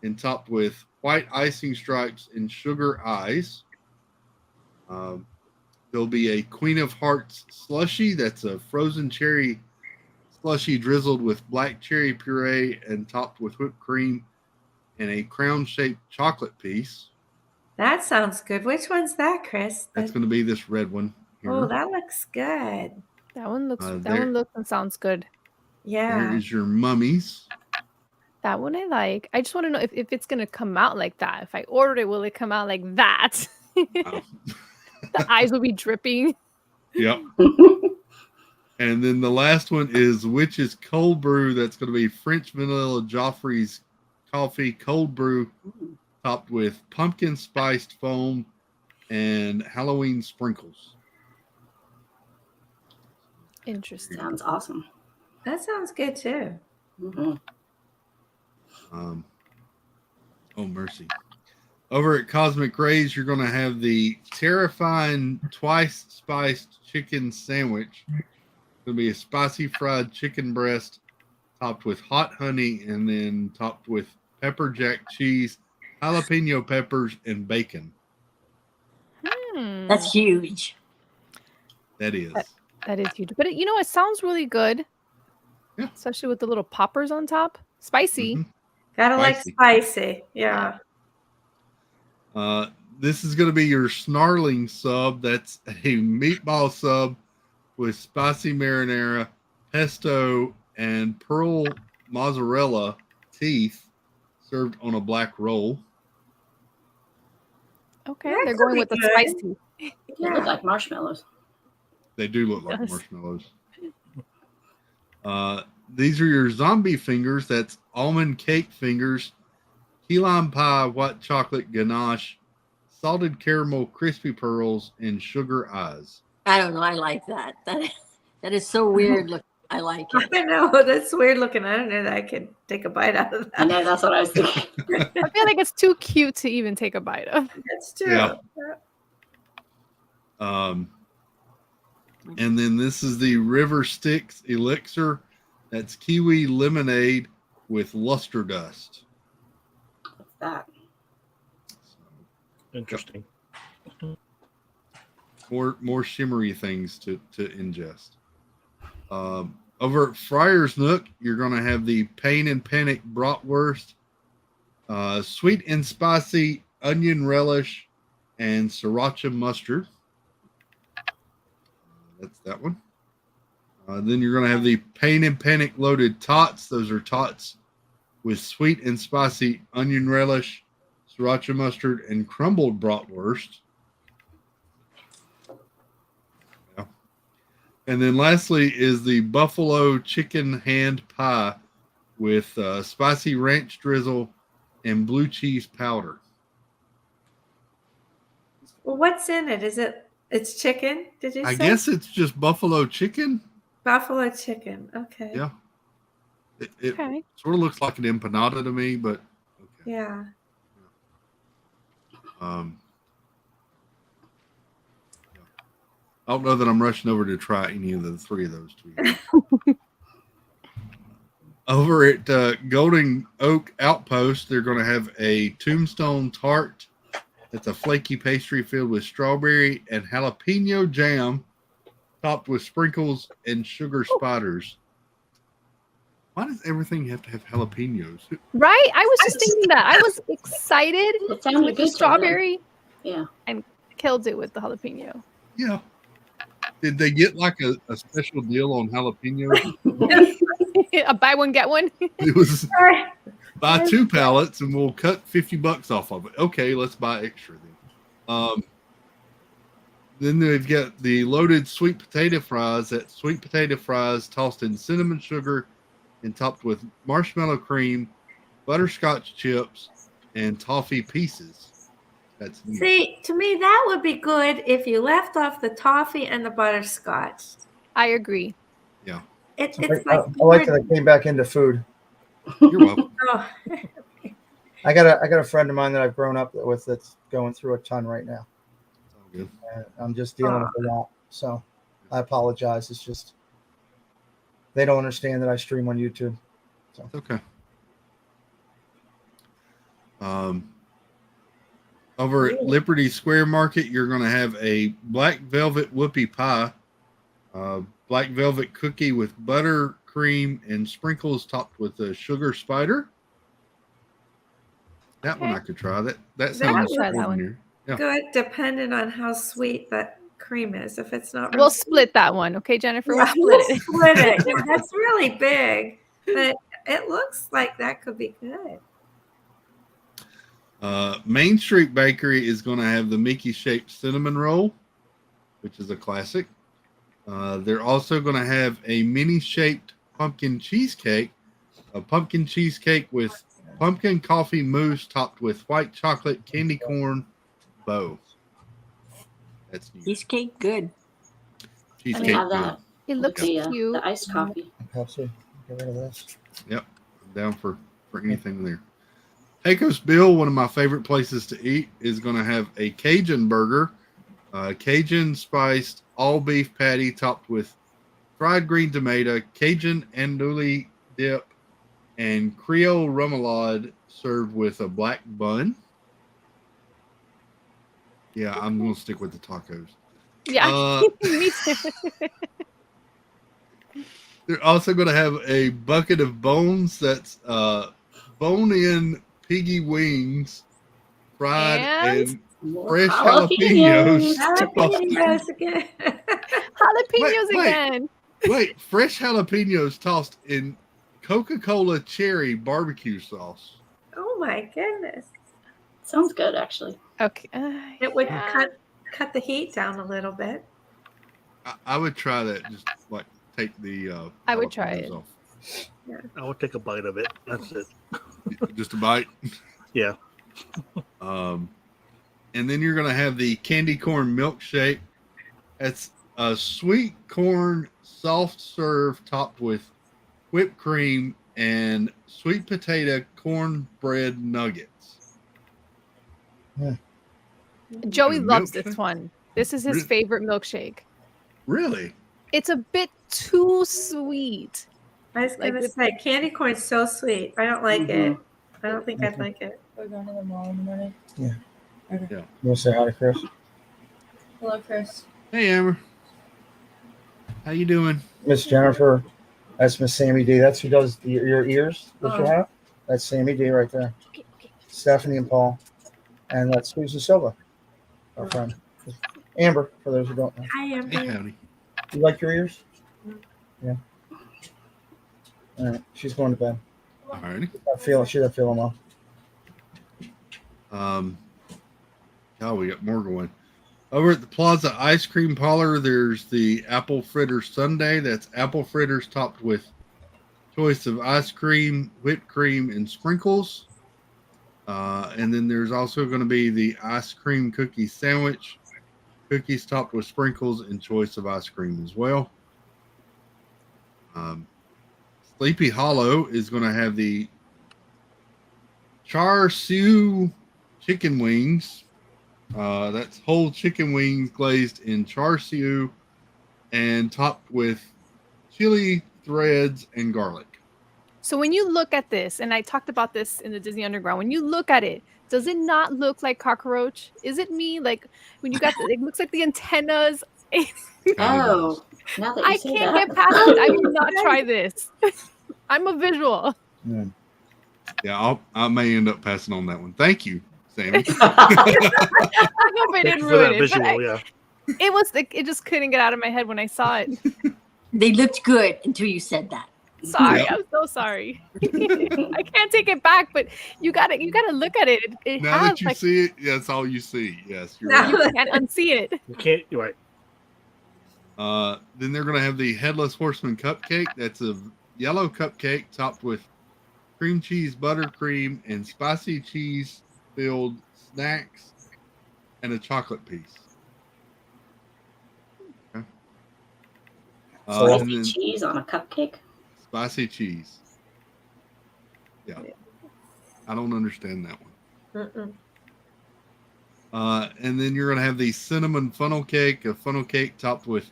and topped with white icing stripes and sugar eyes. There'll be a Queen of Hearts slushie. That's a frozen cherry slushie drizzled with black cherry puree and topped with whipped cream and a crown-shaped chocolate piece. That sounds good. Which one's that, Chris? That's going to be this red one here. Oh, that looks good. That one looks. That one looks and sounds good. Yeah. There is your mummies. That one I like. I just want to know if it's gonna come out like that. If I ordered it, will it come out like that? Wow. The eyes will be dripping. Yep. And then the last one is Witch's Cold Brew. That's going to be French Vanilla Joffrey's Coffee Cold Brew, topped with pumpkin spiced foam and Halloween sprinkles. Interesting. Sounds awesome. That sounds good too. Mm-hmm. Oh, mercy. Over at Cosmic Rays, you're going to have the Terrifying Twice Spiced Chicken Sandwich. It's going to be a spicy fried chicken breast topped with hot honey and then topped with pepper jack cheese, jalapeno peppers, and bacon. That's huge. That is. That is huge. But it sounds really good. Yeah. Especially with the little poppers on top. Spicy. Mm-hmm. Gotta like spicy. Yeah. This is going to be your snarling sub. That's a meatball sub with spicy marinara, pesto, and pearl mozzarella teeth served on a black roll. Okay, they're going with the spicy. They look like marshmallows. They do look like marshmallows. These are your zombie fingers. That's almond cake fingers, key lime pie, white chocolate ganache, salted caramel crispy pearls, and sugar eyes. I don't know. I like that. That is so weird looking. I like it. I know. That's weird looking. I don't know that I could take a bite out of that. I know. That's what I was thinking. I feel like it's too cute to even take a bite of. That's true. Yeah. And then this is the River Styx Elixir. That's kiwi lemonade with luster dust. What's that? Interesting. More shimmery things to ingest. Over at Friar's Nook, you're going to have the Pain and Panic bratwurst, sweet and spicy onion relish, and sriracha mustard. That's that one. Then you're going to have the Pain and Panic loaded tots. Those are tots with sweet and spicy onion relish, sriracha mustard, and crumbled bratwurst. Yeah. And then lastly is the buffalo chicken hand pie with spicy ranch drizzle and blue cheese powder. Well, what's in it? It's chicken? Did you say? I guess it's just buffalo chicken. Buffalo chicken. Okay. Yeah. It sort of looks like an empanada to me, but okay. Yeah. I don't know that I'm rushing over to try any of the three of those two. Over at Golden Oak Outpost, they're going to have a tombstone tart. It's a flaky pastry filled with strawberry and jalapeno jam, topped with sprinkles and sugar spiders. Why does everything have to have jalapenos? Right? I was just thinking that. I was excited with the strawberry. Yeah. And killed it with the jalapeno. Yeah. Did they get like a special deal on jalapenos? A buy one, get one? It was buy 2 pallets and we'll cut $50 off of it. Okay, let's buy extra then. Then they've got the loaded sweet potato fries. That's sweet potato fries tossed in cinnamon sugar and topped with marshmallow cream, butterscotch chips, and toffee pieces. That's neat. See, to me, that would be good if you left off the toffee and the butterscotch. I agree. Yeah. It's I like like that I came back into food. You're welcome. Oh, I got a friend of mine that I've grown up with that's going through a ton right now. It's all good. And I'm just dealing with a lot. So I apologize. It's just they don't understand that I stream on YouTube. So It's okay. Over at Liberty Square Market, you're going to have a black velvet whoopie pie, black velvet cookie with butter, cream, and sprinkles topped with a sugar spider. That one I could try. That sounds try that one. ordinary. Yeah. good, depending on how sweet that cream is. If it's not, We'll split that one, okay, Jennifer? Yeah, We'll split it. Split it. Yeah, that's really big, but it looks like that could be good. Main Street Bakery is going to have the Mickey shaped cinnamon roll, which is a classic. They're also going to have a mini shaped pumpkin cheesecake, a pumpkin cheesecake with pumpkin coffee mousse topped with white chocolate candy corn bow. That's neat. Cheesecake, good. Cheesecake, have good. that. It looks The cute. the iced coffee. Pepsi. Get rid of this. Yep, I'm down for anything there. Pecos Bill, one of my favorite places to eat, is going to have a Cajun burger, Cajun spiced all beef patty topped with fried green tomato, Cajun andouille dip, and Creole remoulade served with a black bun. Yeah, I'm going to stick with the tacos. Yeah, me too. They're also going to have a bucket of bones that's bone-in piggy wings, fried and fresh jalapenos. Jalapenos again. Jalapenos again. Wait, fresh jalapenos tossed in Coca-Cola cherry barbecue sauce. Oh my goodness! Sounds good, actually. Okay. It would cut the heat down a little bit. I would try that. Just like take the. I would try it. off. Yeah. I will take a bite of it. That's it. Just a bite. Yeah. And then you're gonna have the candy corn milkshake. That's a sweet corn soft serve topped with whipped cream and sweet potato cornbread nuggets. Joey loves Milkshake? this one. This is his favorite milkshake. Really? It's a bit too sweet. I was gonna say candy corn's so sweet. I don't like it. I don't think I'd Mhm. like it. We're going to the mall in the morning. Yeah. Okay. Yeah. You want to say hi to Chris? Hello, Chris. Hey, Amber. How you doing? Miss Jennifer. That's Miss Sammy D. That's who does your ears that you Oh. have. That's Sammy D right there. Okay, okay. Stephanie and Paul. And that's Susan Silva, our friend. Amber, for those who don't know. Hi, Hey, Amber. howdy. You like your ears? Yeah. All right. She's going to bed. Alrighty. She's not feeling well. Oh, we got more going. Over at the Plaza Ice Cream Parlor, there's the apple fritter sundae. That's apple fritters topped with choice of ice cream, whipped cream, and sprinkles. And then there's also going to be the ice cream cookie sandwich, cookies topped with sprinkles and choice of ice cream as well. Sleepy Hollow is going to have the char siu chicken wings. That's whole chicken wings glazed in char siu and topped with chili threads and garlic. So when you look at this, and I talked about this in the Disney Underground, when you look at it, does it not look like cockroach? Is it me? Like when you got it looks like the antennas. Oh, now that you I say can't that. get past it. I will not try this. I'm a visual. Yeah, I may end up passing on that one. Thank you, Sammy. I hope I didn't For ruin that it. visual, But yeah. it was it just couldn't get out of my head when I saw it. They looked good until you said that. Sorry, Yeah. I'm so sorry. I can't take it back, but you gotta look at it. It Now has that you like see it, that's all you see. Yes, you're No. right. you can't unsee it. You can't. You're right. Then they're going to have the Headless Horseman cupcake. That's a yellow cupcake topped with cream cheese, buttercream, and spicy cheese filled snacks and a chocolate piece. Okay. Spicy cheese on a cupcake. Spicy cheese. Yeah. I don't understand that one. And then you're going to have the cinnamon funnel cake, a funnel cake topped with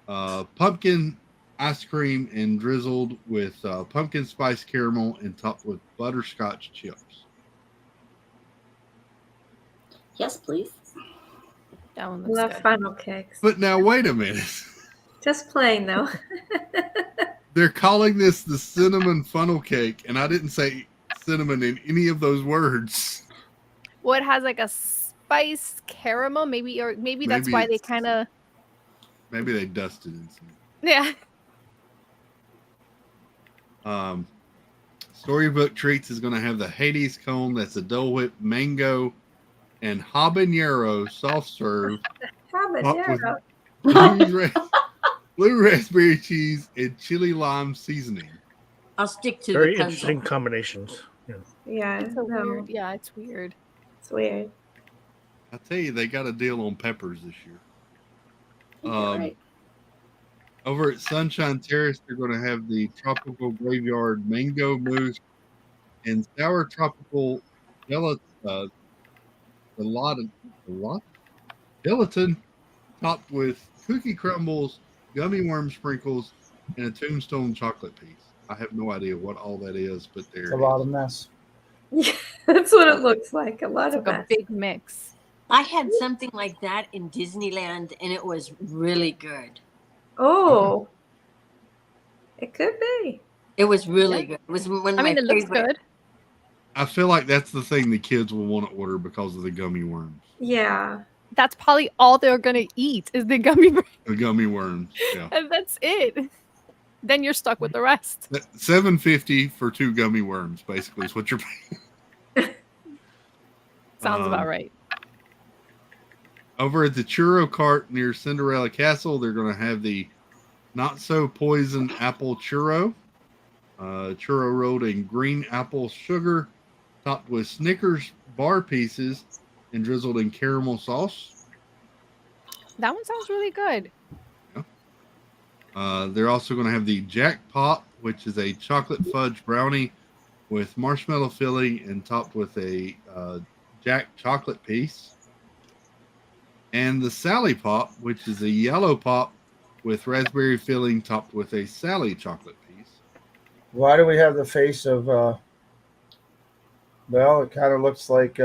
pumpkin ice cream and drizzled with pumpkin spice caramel and topped with butterscotch chips. Yes, please. That one looks Love good. funnel cakes. But now, wait a minute. Just plain, though. They're calling this the cinnamon funnel cake, and I didn't say cinnamon in any of those words. Well, it has like a spice caramel, maybe that's why they kind of. Maybe they dusted in some. Yeah. Storybook Treats is going to have the Hades cone. That's a Dole Whip mango and habanero soft serve. Habanero. Blue raspberry cheese and chili lime seasoning. I'll stick to Very the interesting combinations. Yeah, It's weird. Yeah, it's weird. It's weird. I tell you, they got a deal on peppers this year. Right. Over at Sunshine Terrace, they're going to have the Tropical Graveyard Mango Mousse and Sour Tropical Gelatin topped with cookie crumbles, gummy worm sprinkles, and a Tombstone chocolate piece. I have no idea what all that is, but It's a lot of mess. Yeah, that's what it looks like. A lot of Like a mess. big mix. I had something like that in Disneyland, and it was really good. Oh, it could be. It was really good. It was one of my it looks favorite. good. I feel like that's the thing the kids will want to order because of the gummy worms. Yeah. That's probably all they're gonna eat is the gummy bears. The gummy worms, yeah. And that's it. Then you're stuck with the rest. $7.50 for 2 gummy worms, basically, is what you're paying. Sounds about right. Over at the churro cart near Cinderella Castle, they're going to have the Not So Poison Apple Churro. Churro rolled in green apple sugar, topped with Snickers bar pieces, and drizzled in caramel sauce. That one sounds really good. Yeah. They're also going to have the Jackpot, which is a chocolate fudge brownie with marshmallow filling and topped with a Jack chocolate piece. And the Sally Pop, which is a yellow pop with raspberry filling topped with a Sally chocolate piece. Why do we have the face of, well, it kind of looks like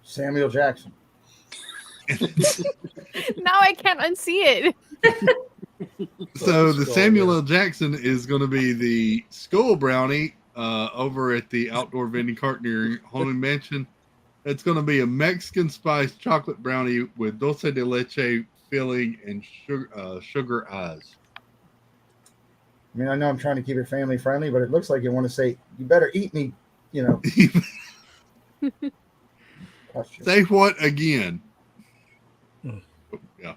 Samuel Jackson. Now I can't unsee it. So the Samuel L. Jackson is going to be the Skull Brownie over at the outdoor vending cart near Haunted Mansion. It's going to be a Mexican spice chocolate brownie with dulce de leche filling and sugar eyes. I mean, I know I'm trying to keep it family friendly, but it looks like you want to say, you better eat me, Say what again? Yeah.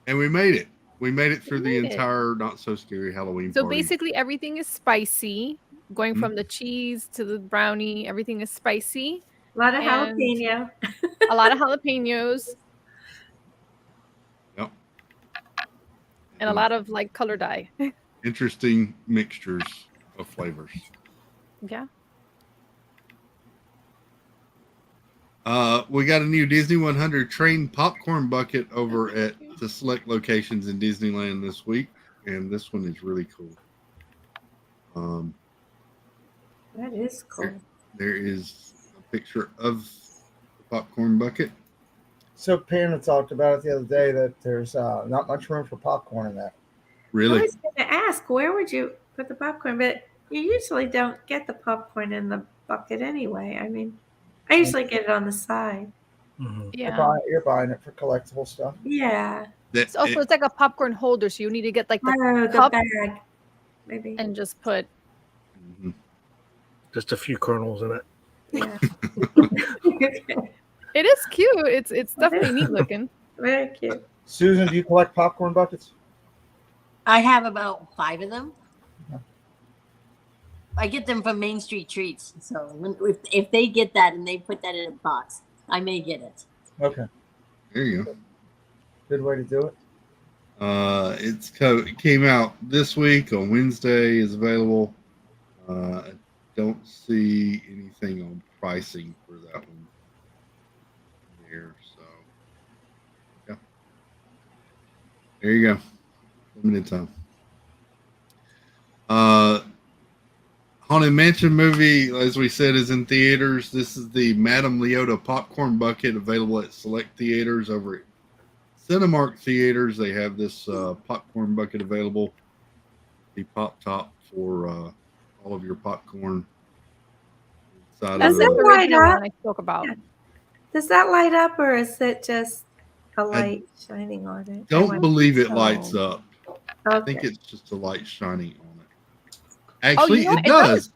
And we made it. We made it through the entire not so scary Halloween So party. basically everything is spicy. Going from the cheese to the brownie, everything is spicy. A lot of jalapeno. A lot of jalapenos. Yep. And a lot of like color dye. Interesting mixtures of flavors. Yeah. We got a new Disney 100 train popcorn bucket over at the select locations in Disneyland this week, and this one is really cool. That is cool. There is a picture of the popcorn bucket. So Pam had talked about it the other day that there's not much room for popcorn in that. Really? I was going to ask, where would you put the popcorn? But you usually don't get the popcorn in the bucket anyway. I mean, I usually get it on the side. Mm-hmm. Yeah. You're buying it for collectible stuff. Yeah. So it's like a popcorn holder, so you need to get like the The cup bag, maybe. and just put. Just a few kernels in it. Yeah. It is cute. It's definitely neat looking. Very cute. Susan, do you collect popcorn buckets? I have about 5 of them. I get them from Main Street Treats. So if they get that and they put that in a box, I may get it. Okay. There you go. Good way to do it. It came out this week on Wednesday. Is available. I don't see anything on pricing for that one there. So yeah, there you go. Limited time. Haunted Mansion movie, as we said, is in theaters. This is the Madame Leota popcorn bucket, available at select theaters. Over at Cinemark theaters, they have this popcorn bucket available. The pop top for all of your popcorn. Does That's it the light original up? one I spoke about. Yeah. Does that light up, or is it just a light shining on it? Don't believe it lights up. Okay. I think it's just a light shining on it. Oh, Actually, you know, it does.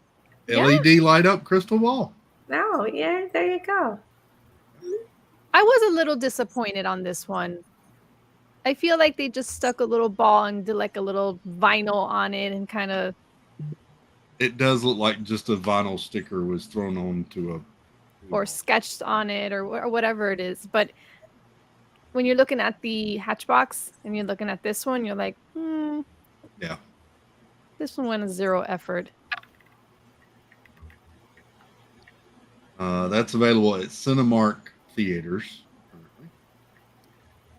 Yeah. LED light up crystal ball. No, yeah, there you go. I was a little disappointed on this one. I feel like they just stuck a little ball and did like a little vinyl on it and kind of. It does look like just a vinyl sticker was thrown onto a. Or sketched on it or whatever it is. But when you're looking at the Hatchbox and you're looking at this one, you're like, yeah. This one went a zero effort. That's available at Cinemark theaters.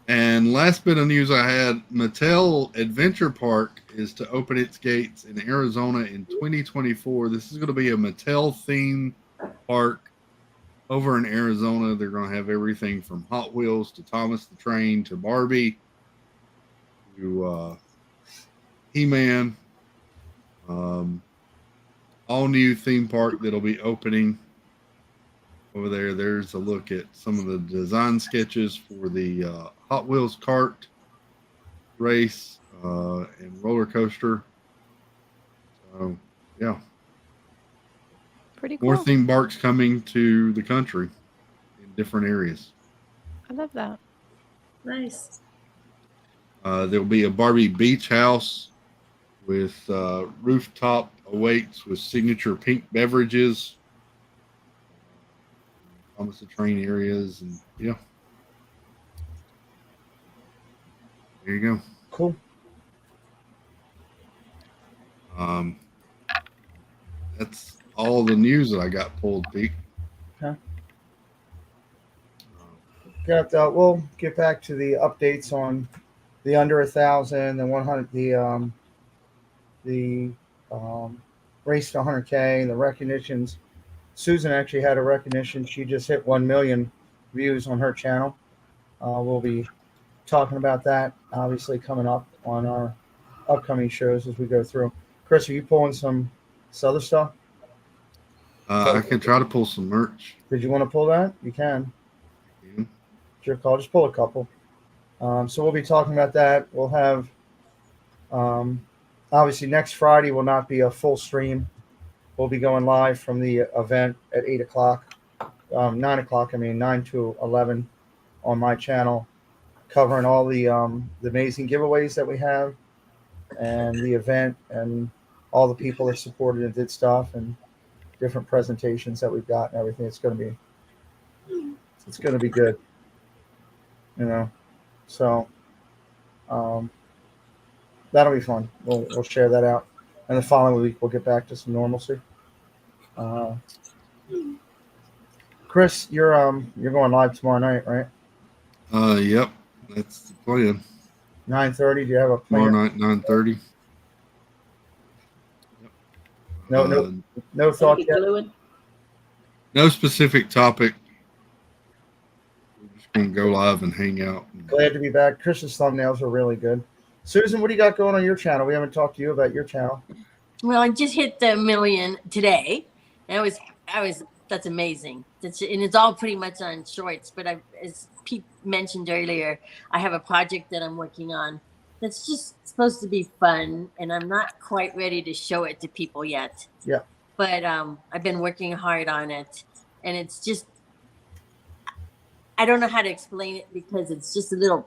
And last bit of news I had, Mattel Adventure Park is to open its gates in Arizona in 2024. This is going to be a Mattel theme park over in Arizona. They're going to have everything from Hot Wheels to Thomas the Train to Barbie to He-Man. All new theme park that'll be opening over there. There's a look at some of the design sketches for the Hot Wheels kart race and roller coaster. So, yeah. Pretty cool. More theme parks coming to the country in different areas. I love that. Nice. There'll be a Barbie beach house with rooftop awaits with signature pink beverages. Thomas the Train areas, and yeah. There you go. Cool. That's all the news that I got pulled, Pete. Okay. We'll get back to the updates on the under 1,000, the 100, the race to 100K, the recognitions. Susan actually had a recognition. She just hit 1 million views on her channel. We'll be talking about that, obviously, coming up on our upcoming shows as we go through. Chris, are you pulling some other stuff? I can try to pull some merch. Did you want to pull that? You can. It's your call. Just pull a couple. So we'll be talking about that. We'll have, obviously, next Friday will not be a full stream. We'll be going live from the event at 8 o'clock, 9 o'clock, 9 to 11 on my channel, covering all the amazing giveaways that we have and the event and all the people that supported and did stuff and different presentations that we've got and everything. It's going to be good, so that'll be fun. We'll share that out. And the following week, we'll get back to some normalcy. Chris, you're going live tomorrow night, right? Yep, that's the plan. 9:30. Do you have a plan? Tomorrow night, 9:30. No thought yet. No specific topic. We're just going to go live and hang out. Glad to be back. Chris's thumbnails are really good. Susan, what do you got going on your channel? We haven't talked to you about your channel. Well, I just hit the 1 million today. That's amazing. And it's all pretty much on shorts. But as Pete mentioned earlier, I have a project that I'm working on that's just supposed to be fun, and I'm not quite ready to show it to people yet. Yeah. But I've been working hard on it, and it's just, I don't know how to explain it because it's just a little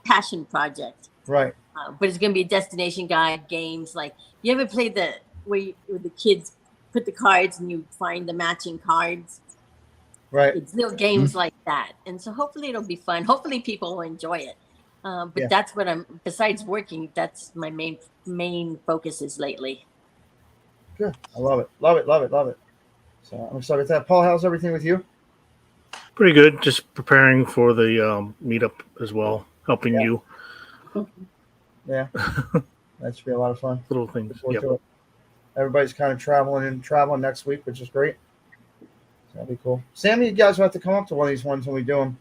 passion project. Right. But it's going to be a destination guide, games. Like, you ever played where the kids put the cards and you find the matching cards? Right. It's little games like that. And so hopefully it'll be fun. Hopefully people will enjoy it. But that's what I'm. Besides working, that's my main focus is lately. Good. I love it. Love it. Love it. Love it. So I'm excited with that. Paul, how's everything with you? Pretty good. Just preparing for the meetup as well, helping you. Yeah. That should be a lot of fun. Little things. To it. Everybody's kind of traveling next week, which is great. So that'll be cool. Sammy, you guys will have to come up to one of these ones when we do them.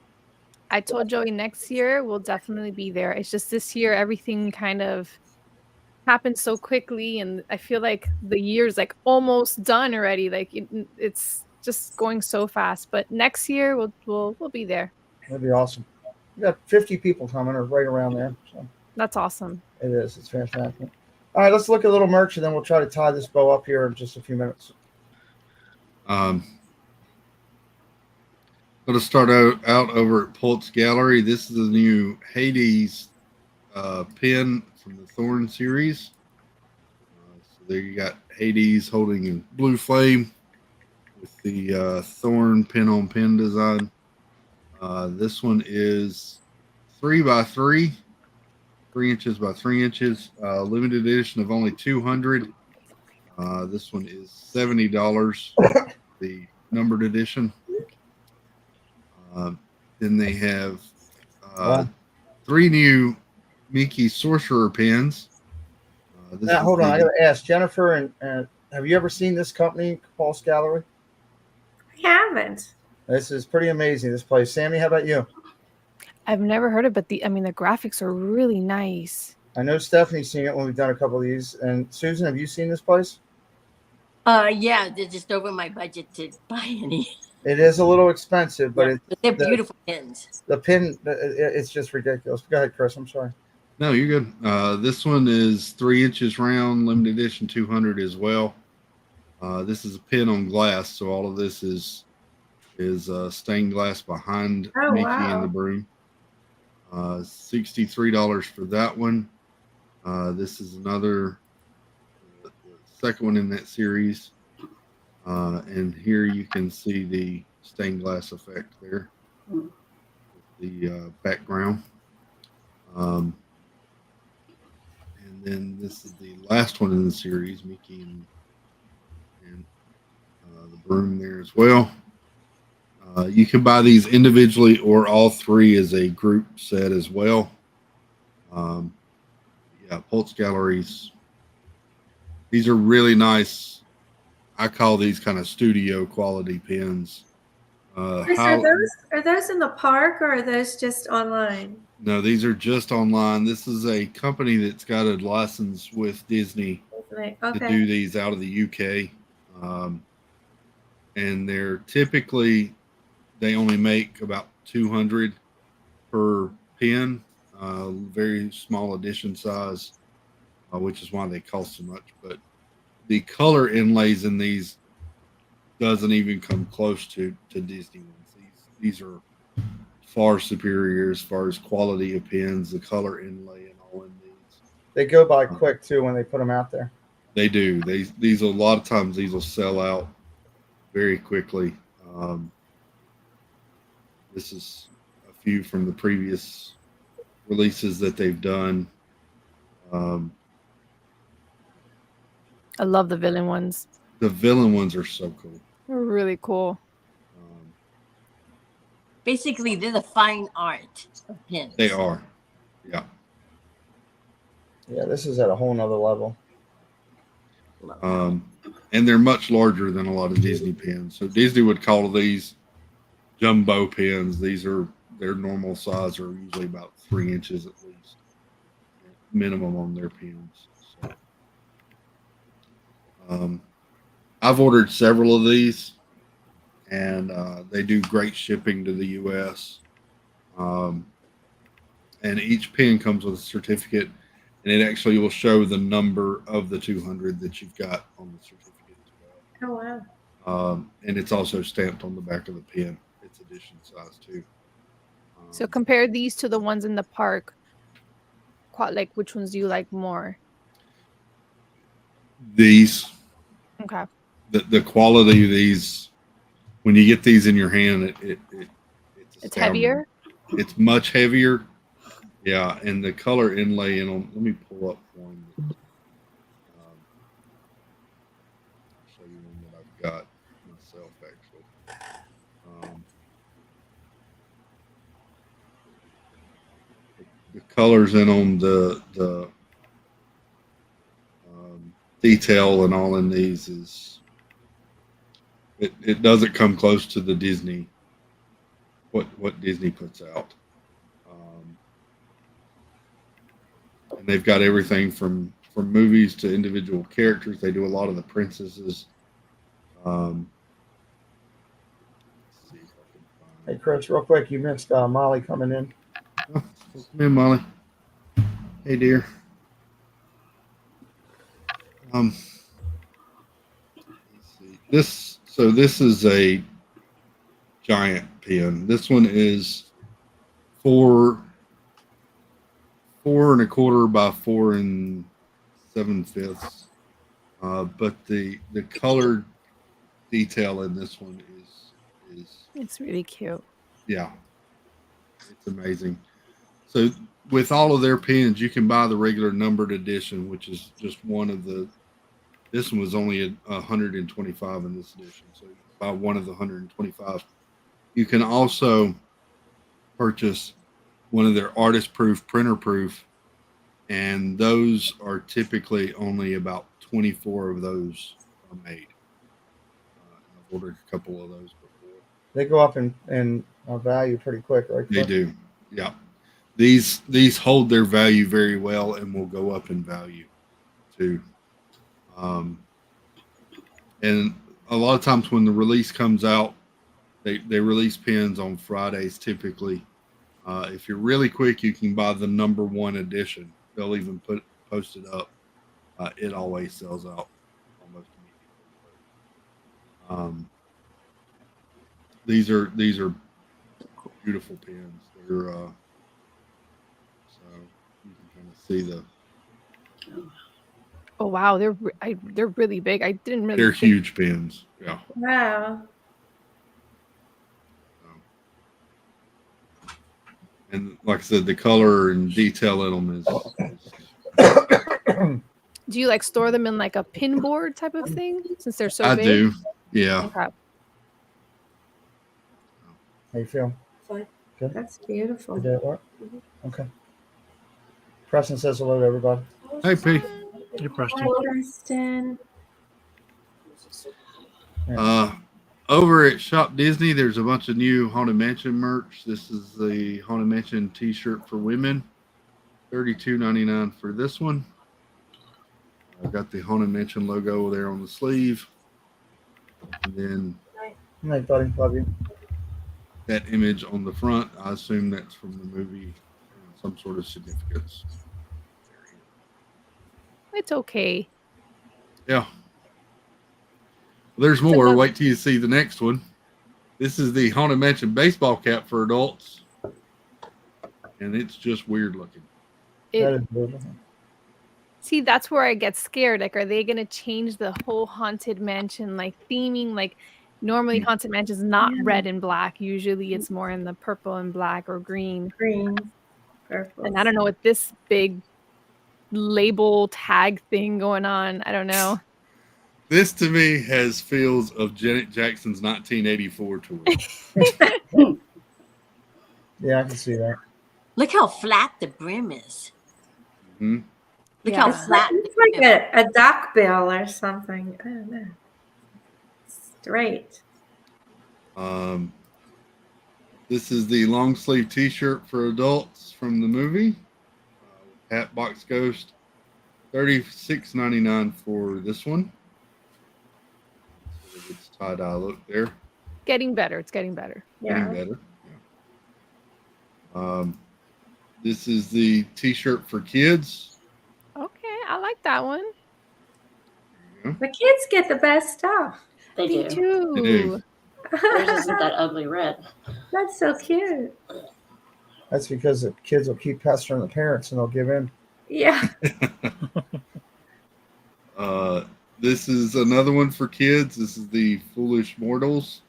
I told Joey next year we'll definitely be there. It's just this year everything kind of happened so quickly, and I feel like the year's like almost done already. Like it's just going so fast. But next year we'll be there. That'd be awesome. We got 50 people coming, or right around there. So that's awesome. It is. It's fantastic. All right, let's look at a little merch, and then we'll try to tie this bow up here in just a few minutes. Going to start out over at Pult's Gallery. This is the new Hades pin from the Thorn series. So there you got Hades holding a blue flame with the Thorn pin-on-pin design. This one is 3x3, 3 inches by 3 inches. Limited edition of only 200. This one is $70. The numbered edition. Then they have 3 new Mickey Sorcerer pins. Now, hold on. I got to ask Jennifer, and have you ever seen this company, Pulse Gallery? I haven't. This is pretty amazing, this place. Sammy, how about you? I've never heard of it, but the graphics are really nice. I know Stephanie's seen it when we've done a couple of these. And Susan, have you seen this place? Yeah, they're just over my budget to buy any. It is a little expensive, but they're beautiful pins. The pin, it's just ridiculous. Go ahead, Chris. I'm sorry. No, you're good. This one is 3 inches round, limited edition 200 as well. This is a pin on glass, so all of this is stained glass behind Mickey and the broom. $63 for that one. This is another second one in that series. And here you can see the stained glass effect there, the background. And then this is the last one in the series, Mickey and the broom there as well. You can buy these individually or all 3 as a group set as well. Pulse Galleries. These are really nice. I call these kind of studio quality pins. Are those in the park, or are those just online? No, these are just online. This is a company that's got a license with Disney to do these out of the UK. And they're typically, they only make about 200 per pin, very small edition size, which is why they cost so much. But the color inlays in these doesn't even come close to Disney ones. These are far superior as far as quality of pins, the color inlay, and all in these. They go by quick too when they put them out there. They do. These a lot of times these will sell out very quickly. This is a few from the previous releases that they've done. I love the villain ones. The villain ones are so cool. They're really cool. Basically, they're the fine art of pins. They are. Yeah. Yeah, this is at a whole nother level. And they're much larger than a lot of Disney pins. So Disney would call these jumbo pins. These are their normal size, are usually about 3 inches at least, minimum on their pins. So, I've ordered several of these, and they do great shipping to the U.S. And each pin comes with a certificate, and it actually will show the number of the 200 that you've got on the certificate as well. Oh, wow. And it's also stamped on the back of the pin. It's edition size too. So compare these to the ones in the park. Like, which ones do you like more? These. Okay. The quality of these, when you get these in your hand, it's heavier. It's much heavier. Yeah, and the color inlay in them. Let me pull up one. Show you one that I've got myself actually. The colors in them, the detail and all in these is it doesn't come close to the Disney what Disney puts out. And they've got everything from movies to individual characters. They do a lot of the princesses. Let's see if I can find. Hey, Chris, real quick, you missed Molly coming in. Oh, come in, Molly. Hey, dear. Let's see. This is a giant pen. This one is 4.25 by 4 7/5. But the color detail in this one is it's really cute. Yeah, it's amazing. So with all of their pens, you can buy the regular numbered edition, which is just one of the. This one was only 125 in this edition, so you buy one of the 125. You can also purchase one of their artist proof, printer proof, and those are typically only about 24 of those are made. I've ordered a couple of those before. They go up in value pretty quick, right? They do, yeah. These hold their value very well and will go up in value too. And a lot of times when the release comes out, they release pens on Fridays typically. If you're really quick, you can buy the number 1 edition. They'll even post it up. It always sells out almost immediately. These are beautiful pens. They're so you can kind of see the. Oh wow, they're really big. I didn't really. They're huge pens. Yeah. Wow. And like I said, the color and detail in them is Do you like store them in like a pin board type of thing since they're so big? I do. Yeah. Okay. How you feel? Fine. Good. That's beautiful. Did that work? Okay. Preston says hello to everybody. Hey, P. Hey, Preston. Hi, Preston. Over at Shop Disney, there's a bunch of new Haunted Mansion merch. This is the Haunted Mansion T-shirt for women, $32.99 for this one. I've got the Haunted Mansion logo there on the sleeve, and then Good night, buddy. Love you. that image on the front. I assume that's from the movie, some sort of significance. It's okay. Yeah. Well, there's more. Wait till you see the next one. This is the Haunted Mansion baseball cap for adults, and it's just weird looking. That is beautiful. See, that's where I get scared. Like, are they gonna change the whole Haunted Mansion like theming? Like, normally Haunted Mansion is not red and black. Usually, it's more in the purple and black or green. Green, purple. And I don't know what this big label tag thing going on. I don't know. This to me has feels of Janet Jackson's 1984 tour. Yeah, I can see that. Look how flat the brim is. Mm-hmm. Look how flat. It's like a duck bill or something. I don't know. Straight. This is the long sleeve T-shirt for adults from the movie. Hatbox Ghost, $36.99 for this one. So it's tie-dye look there. Getting better. It's getting better. Yeah. Getting better. Yeah. This is the T-shirt for kids. Okay, I like that one. The kids get the best stuff. They Me do. too. They do. Theirs isn't that ugly red. That's so cute. That's because the kids will keep pestering the parents and they'll give in. Yeah. This is another one for kids. This is the Foolish Mortals.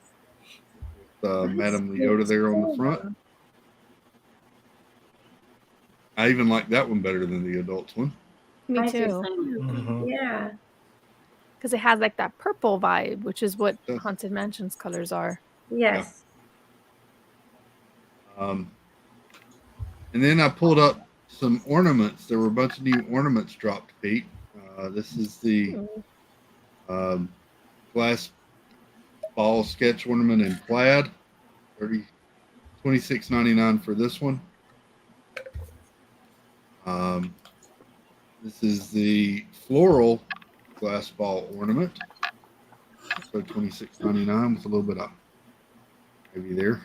Madame Leota there on the front. I even like that one better than the adults one. Me I do too. too. Mhm. Yeah. Because it has like that purple vibe, which is what Haunted Mansion's colors are. Yes. And then I pulled up some ornaments. There were a bunch of new ornaments dropped, Pete. This is the glass ball sketch ornament in plaid. $26.99 for this one. This is the floral glass ball ornament. So $26.99 with a little bit of maybe there.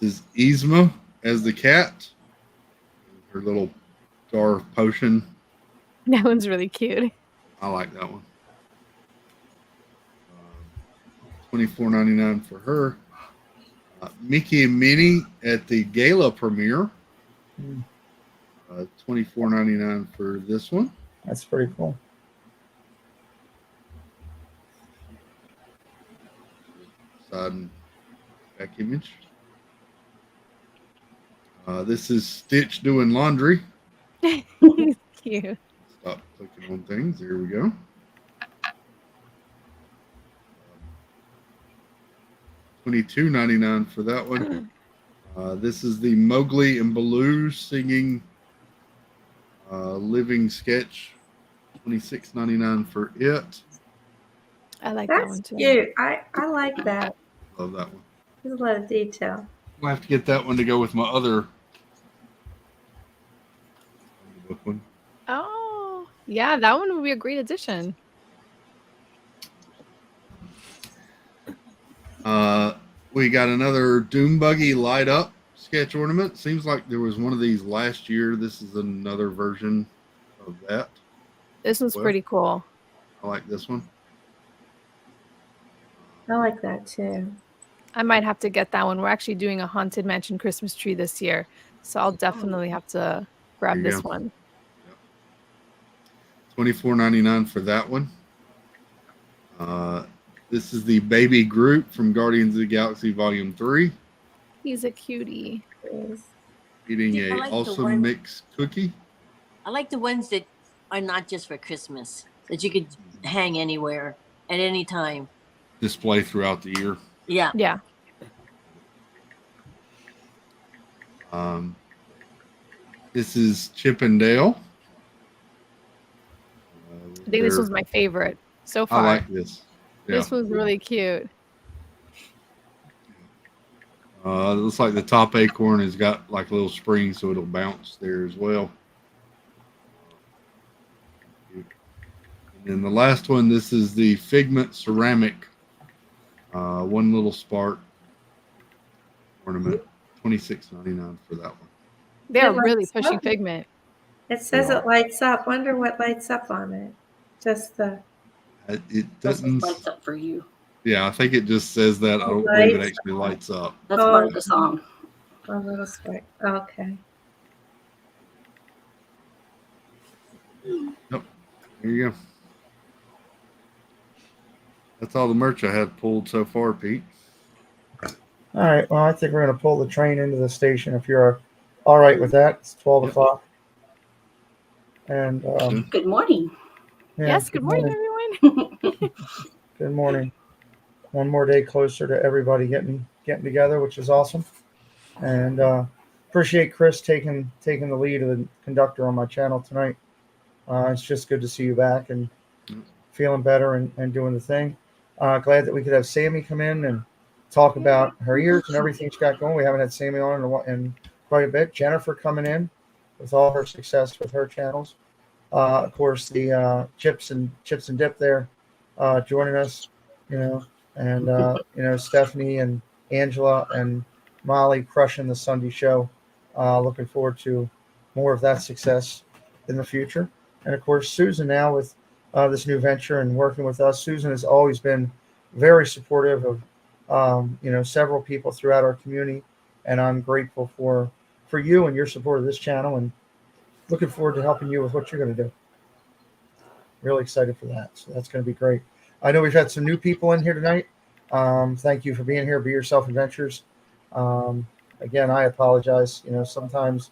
This is Yzma as the cat. Her little jar of potion. That one's really cute. I like that one. $24.99 for her. Mickey and Minnie at the gala premiere. $24.99 for this one. That's pretty cool. Side and back image. This is Stitch doing laundry. He's cute. Stop clicking on things. There we go. $22.99 for that one. This is the Mowgli and Baloo singing living sketch. $26.99 for it. I like that one That's too. cute. I like that. Love that one. There's a lot of detail. I'll have to get that one to go with my other book one. Oh, yeah, that one would be a great addition. We got another Doom Buggy light up sketch ornament. Seems like there was one of these last year. This is another version of that. This one's pretty cool. I like this one. I like that too. I might have to get that one. We're actually doing a Haunted Mansion Christmas tree this year, so I'll definitely have to grab this one. $24.99 for that one. This is the Baby Groot from Guardians of the Galaxy Volume 3. He's a cutie. Eating I a like the awesome one- mix cookie. I like the ones that are not just for Christmas, that you could hang anywhere at any time. Display throughout the year. Yeah. Yeah. This is Chip and Dale. I think this was my favorite so far. I like this. Yeah. This was really cute. It looks like the top acorn has got like a little spring, so it'll bounce there as well. And then the last one, this is the Figment Ceramic one little spark ornament. $26.99 for that one. They're It really lights pushing up. Figment. It says it lights up. Wonder what lights up on it. Just the It That's doesn't. what lights up for you. Yeah, I think it just says that. I don't believe it Lights actually lights up. That's part of the song. a little spark. Okay. Yep. There you go. That's all the merch I had pulled so far, Pete. All right. Well, I think we're going to pull the train into the station if you're all right with that. It's 12 o'clock. And Good morning. yeah, Yes, good morning, everyone. Good morning. One more day closer to everybody getting together, which is awesome. And appreciate Chris taking the lead of the conductor on my channel tonight. It's just good to see you back and feeling better and doing the thing. Glad that we could have Sammy come in and talk about her ears and everything she's got going. We haven't had Sammy on in quite a bit. Jennifer coming in with all her success with her channels. Of course, the Chips and Dip there joining us, and Stephanie and Angela and Molly crushing the Sunday show. Looking forward to more of that success in the future. And of course, Susan now with this new venture and working with us. Susan has always been very supportive of several people throughout our community, and I'm grateful for you and your support of this channel, and looking forward to helping you with what you're going to do. Really excited for that. So that's going to be great. I know we've had some new people in here tonight. Thank you for being here. Be Yourself Adventures. again, I apologize. Sometimes,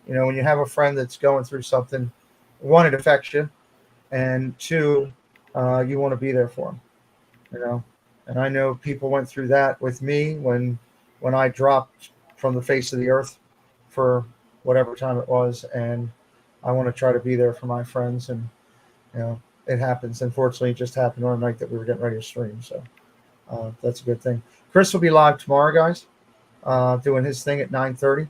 when you have a friend that's going through something, one, it affects you, and two, you want to be there for them. And I know people went through that with me when I dropped from the face of the earth for whatever time it was, and I want to try to be there for my friends. And it happens. Unfortunately, it just happened on the night that we were getting ready to stream, so that's a good thing. Chris will be live tomorrow, guys, doing his thing at 9:30.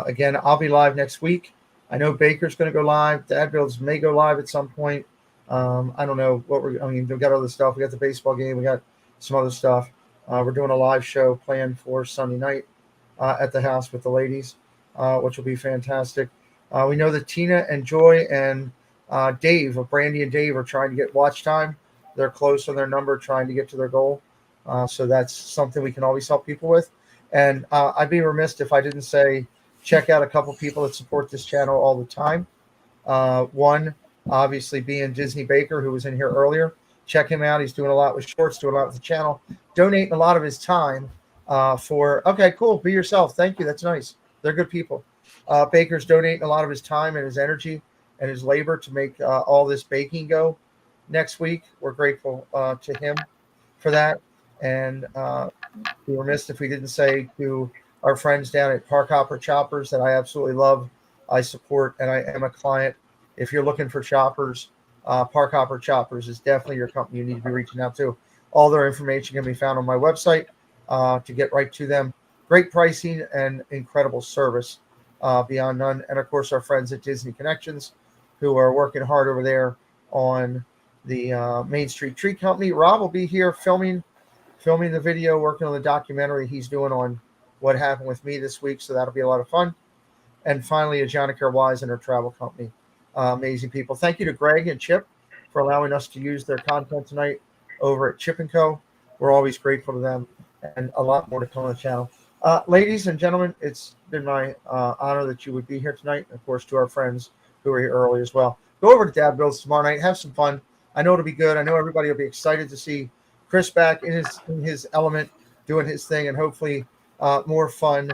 Again, I'll be live next week. I know Baker's going to go live. Dad Builds may go live at some point. I don't know what we've got other stuff. We got the baseball game. We got some other stuff. We're doing a live show planned for Sunday night at the house with the ladies, which will be fantastic. We know that Tina and Joy and Dave, Brandy and Dave, are trying to get watch time. They're close on their number, trying to get to their goal. So that's something we can always help people with. And I'd be remiss if I didn't say, check out a couple people that support this channel all the time. One, obviously, being Disney Baker, who was in here earlier. Check him out. He's doing a lot with shorts, doing a lot with the channel, donating a lot of his time okay, cool. Be yourself. Thank you. That's nice. They're good people. Baker's donating a lot of his time and his energy and his labor to make all this baking go next week. We're grateful to him for that. And we were remiss if we didn't say to our friends down at Park Hopper Choppers that I absolutely love, I support, and I am a client. If you're looking for choppers, Park Hopper Choppers is definitely your company you need to be reaching out to. All their information can be found on my website to get right to them. Great pricing and incredible service beyond none. And, of course, our friends at Disney Connections who are working hard over there on the Main Street Tree Company. Rob will be here filming the video, working on the documentary he's doing on what happened with me this week. So that'll be a lot of fun. And finally, Ajonica Wise and her travel company. Amazing people. Thank you to Greg and Chip for allowing us to use their content tonight over at Chip & Co. We're always grateful to them, and a lot more to come on the channel. Ladies and gentlemen, it's been my honor that you would be here tonight. And of course, to our friends who were here early as well. Go over to Dad Builds tomorrow night. Have some fun. I know it'll be good. I know everybody will be excited to see Chris back in his element, doing his thing, and hopefully more fun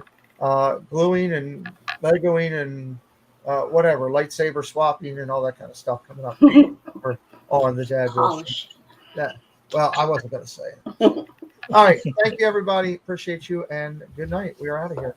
gluing and Legoing and whatever, lightsaber swapping and all that kind of stuff coming up on the Dad Builds. Yeah. Well, I wasn't going to say it. All right. Thank you, everybody. Appreciate you, and good night. We are out of here.